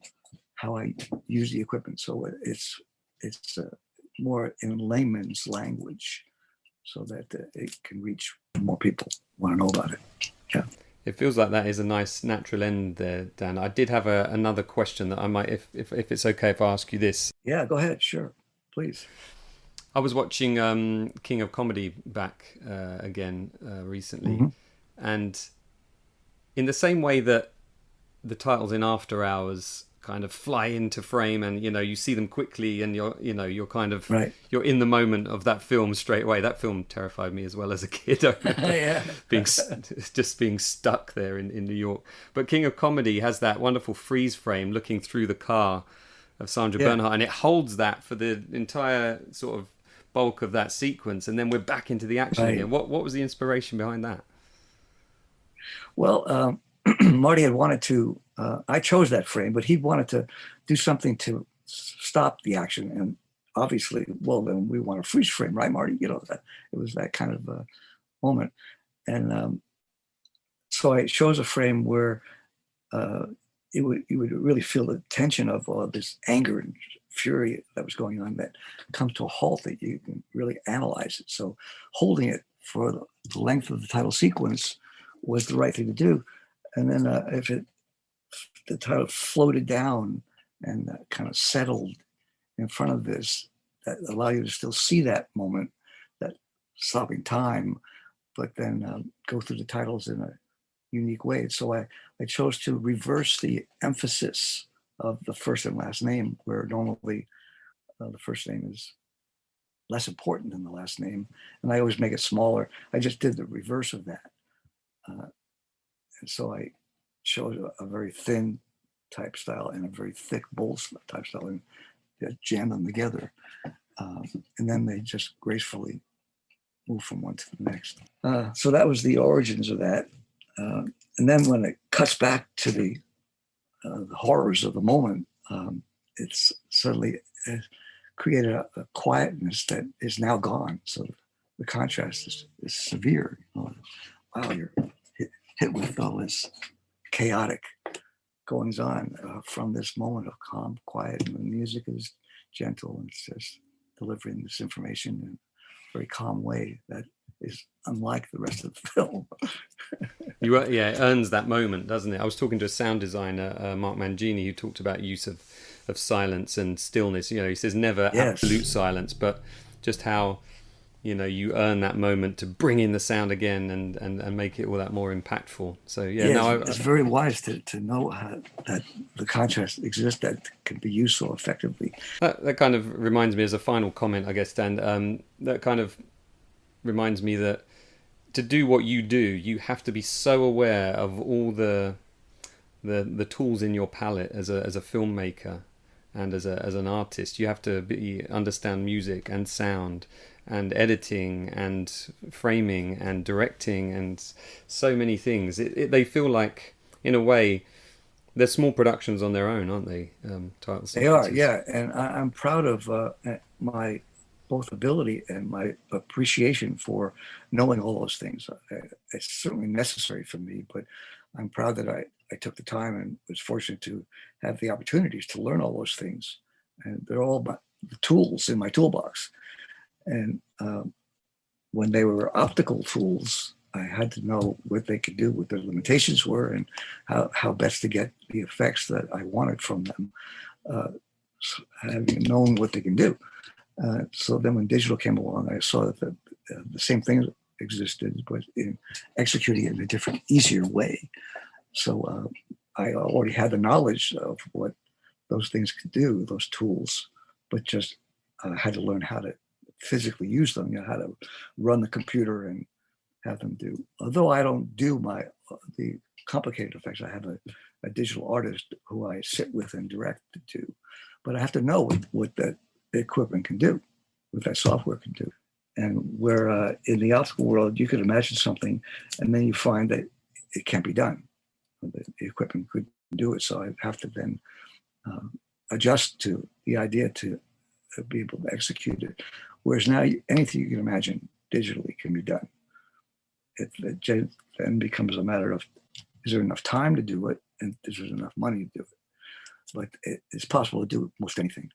how I use the equipment. So it's more in layman's language, so that it can reach more people who want to know about it. Yeah. It feels like that is a nice natural end there, Dan. I did have another question that I might, if it's okay if I ask you this. Yeah, go ahead. Sure, please. I was watching King of Comedy back again recently, Mm-hmm. and in the same way that the titles in After Hours kind of fly into frame, and you see them quickly, and you're kind of right. You're in the moment of that film straight away. That film terrified me as well as a kid. I remember Yeah. being stuck there in New York. But King of Comedy has that wonderful freeze frame looking through the car of Sandra Bernhardt, and it holds that for the entire sort of bulk of that sequence, and then we're back into the action again. What was the inspiration behind that? Well, Marty had wanted to, I chose that frame, but he wanted to do something to stop the action. And obviously, well, then we want a freeze frame, right, Marty? It was that kind of moment. And so I chose a frame where you would really feel the tension of all of this anger and fury that was going on that comes to a halt, that you can really analyze it. So holding it for the length of the title sequence was the right thing to do. And then if the title floated down and kind of settled in front of this, that allow you to still see that moment, that stopping time, but then go through the titles in a unique way. So I chose to reverse the emphasis of the first and last name, where normally the first name is less important than the last name, and I always make it smaller. I just did the reverse of that. And so I chose a very thin type style and a very thick, bold type style, and jammed them together. And then they just gracefully move from one to the next. So that was the origins of that. And then when it cuts back to the horrors of the moment, it's suddenly created a quietness that is now gone. So the contrast is severe. Wow, you're hit with all this chaotic goings on from this moment of calm, quiet, and the music is gentle, and it's just delivering this information in a very calm way that is unlike the rest of the film. It earns that moment, doesn't it? I was talking to a sound designer, Mark Mangini, who talked about use of silence and stillness. He says never absolute silence, but just how you earn that moment to bring in the sound again and make it all that more impactful. So it's very wise to know that the contrast exists, that can be used so effectively. That kind of reminds me, as a final comment, I guess, Dan, that kind of reminds me that to do what you do, you have to be so aware of all the tools in your palette as a filmmaker and as an artist. You have to understand music and sound and editing and framing and directing and so many things. They feel like, in a way, they're small productions on their own, aren't they? They are, yeah. And I'm proud of my both ability and my appreciation for knowing all those things. It's certainly necessary for me, but I'm proud that I took the time and was fortunate to have the opportunities to learn all those things. And they're all the tools in my toolbox. And when they were optical tools, I had to know what they could do, what their limitations were, and how best to get the effects that I wanted from them, having known what they can do. So then when digital came along, I saw that the same thing existed, but in executing it in a different, easier way. So I already had the knowledge of what those things could do, those tools, but just had to learn how to physically use them, how to run the computer and have them do. Although I don't do the complicated effects, I have a digital artist who I sit with and direct to, but I have to know what that equipment can do, what that software can do. And where in the optical world, you could imagine something and then you find that it can't be done. The equipment could do it. So I have to then adjust to the idea to be able to execute it. Whereas now anything you can imagine digitally can be done. then becomes a matter of, is there enough time to do it, and is there enough money to do it? But it's possible to do most anything.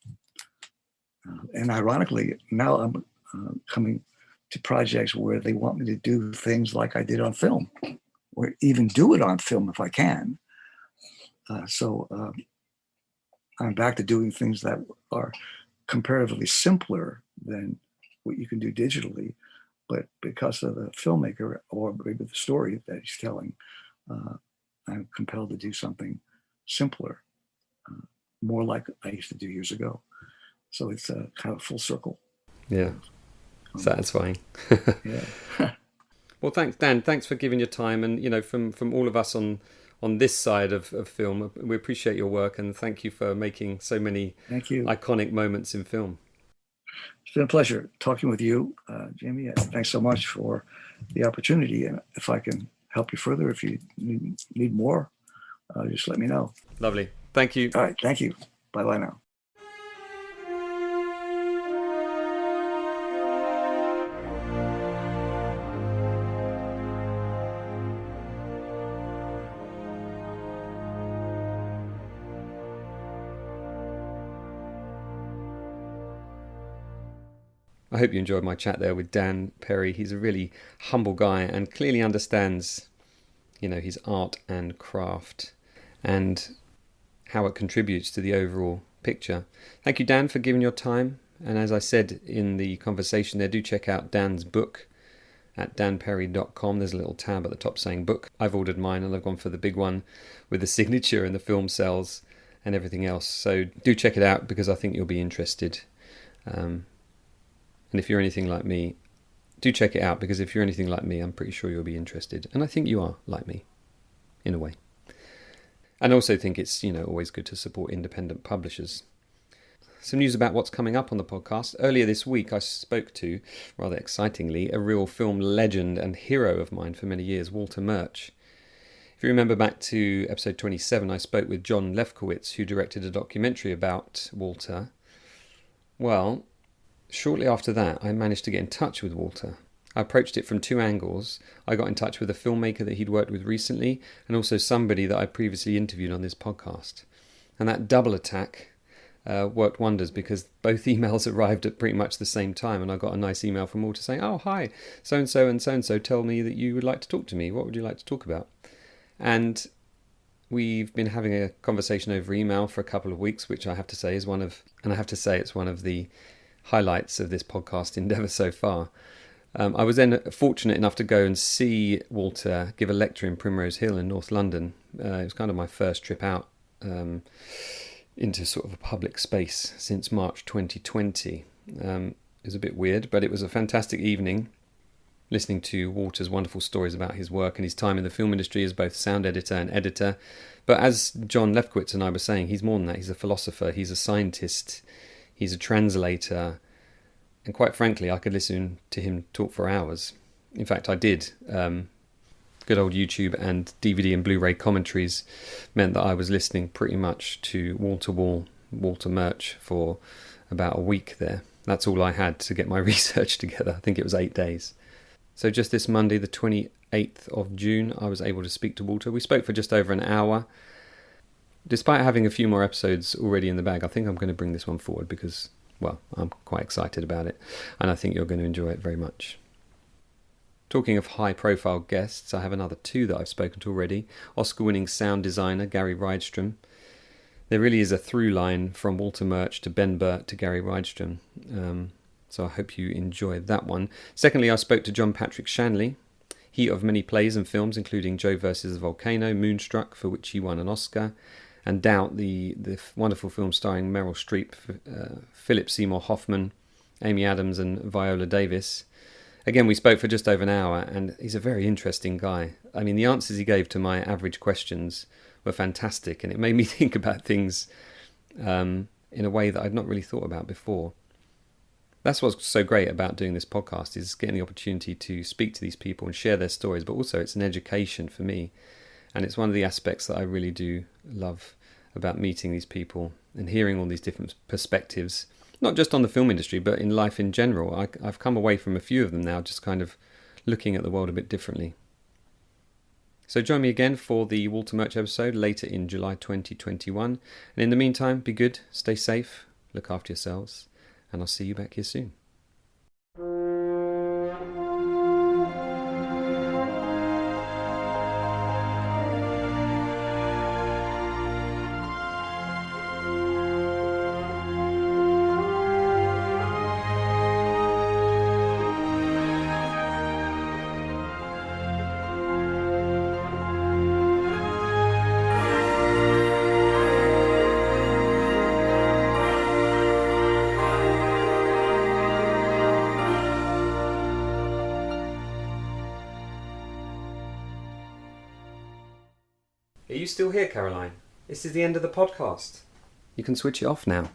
And ironically, now I'm coming to projects where they want me to do things like I did on film, or even do it on film if I can. So I'm back to doing things that are comparatively simpler than what you can do digitally. But because of the filmmaker or maybe the story that he's telling, I'm compelled to do something simpler, more like I used to do years ago. So it's a kind of full circle. Yeah, satisfying. Yeah. Well, thanks, Dan. Thanks for giving your time, and from all of us on this side of film, we appreciate your work, and thank you for making so many iconic moments in film. It's been a pleasure talking with you, Jamie. Thanks so much for the opportunity. And if I can help you further, if you need more, just let me know. Lovely. Thank you. All right. Thank you. Bye-bye now. I hope you enjoyed my chat there with Dan Perri. He's a really humble guy and clearly understands, his art and craft and how it contributes to the overall picture. Thank you, Dan, for giving your time. And as I said in the conversation there, do check out Dan's book at danperri.com. There's a little tab at the top saying book. I've ordered mine and I've gone for the big one with the signature and the film cells and everything else. So do check it out because I think you'll be interested. And if you're anything like me, do check it out, because if you're anything like me, I'm pretty sure you'll be interested. And I think you are like me, in a way. And I also think it's, always good to support independent publishers. Some news about what's coming up on the podcast. Earlier this week, I spoke to, rather excitingly, a real film legend and hero of mine for many years, Walter Murch. If you remember back to episode 27, I spoke with John Lefkowitz, who directed a documentary about Walter. Well, shortly after that, I managed to get in touch with Walter. I approached it from two angles. I got in touch with a filmmaker that he'd worked with recently, and also somebody that I previously interviewed on this podcast. And that double attack worked wonders, because both emails arrived at pretty much the same time, and I got a nice email from Walter saying, "Oh, hi, so-and-so and so-and-so tell me that you would like to talk to me. What would you like to talk about?" And we've been having a conversation over email for a couple of weeks, which I have to say is it's one of the highlights of this podcast endeavour so far. I was then fortunate enough to go and see Walter give a lecture in Primrose Hill in North London. It was kind of my first trip out into sort of a public space since March 2020. It was a bit weird, but it was a fantastic evening, listening to Walter's wonderful stories about his work and his time in the film industry as both sound editor and editor. But as John Lefkowitz and I were saying, he's more than that. He's a philosopher, he's a scientist, he's a translator, and quite frankly, I could listen to him talk for hours. In fact, I did. Good old YouTube and DVD and Blu-ray commentaries meant that I was listening pretty much to wall-to-wall Walter Murch for about a week there. That's all I had to get my research together. I think it was 8 days. So just this Monday, the 28th of June, I was able to speak to Walter. We spoke for just over an hour. Despite having a few more episodes already in the bag, I think I'm going to bring this one forward because, well, I'm quite excited about it, and I think you're going to enjoy it very much. Talking of high-profile guests, I have another two that I've spoken to already. Oscar-winning sound designer Gary Rydstrom. There really is a through line from Walter Murch to Ben Burt to Gary Rydstrom, so I hope you enjoyed that one. Secondly, I spoke to John Patrick Shanley, he of many plays and films, including Joe vs. the Volcano, Moonstruck, for which he won an Oscar, and Doubt, the wonderful film starring Meryl Streep, Philip Seymour Hoffman, Amy Adams and Viola Davis. Again, we spoke for just over an hour, and he's a very interesting guy. I mean, the answers he gave to my average questions were fantastic, and it made me think about things in a way that I'd not really thought about before. That's what's so great about doing this podcast, is getting the opportunity to speak to these people and share their stories, but also it's an education for me. And it's one of the aspects that I really do love about meeting these people and hearing all these different perspectives, not just on the film industry, but in life in general. I've come away from a few of them now just kind of looking at the world a bit differently. So join me again for the Walter Murch episode later in July 2021. And in the meantime, be good, stay safe, look after yourselves, and I'll see you back here soon. Are you still here, Caroline? This is the end of the podcast. You can switch it off now.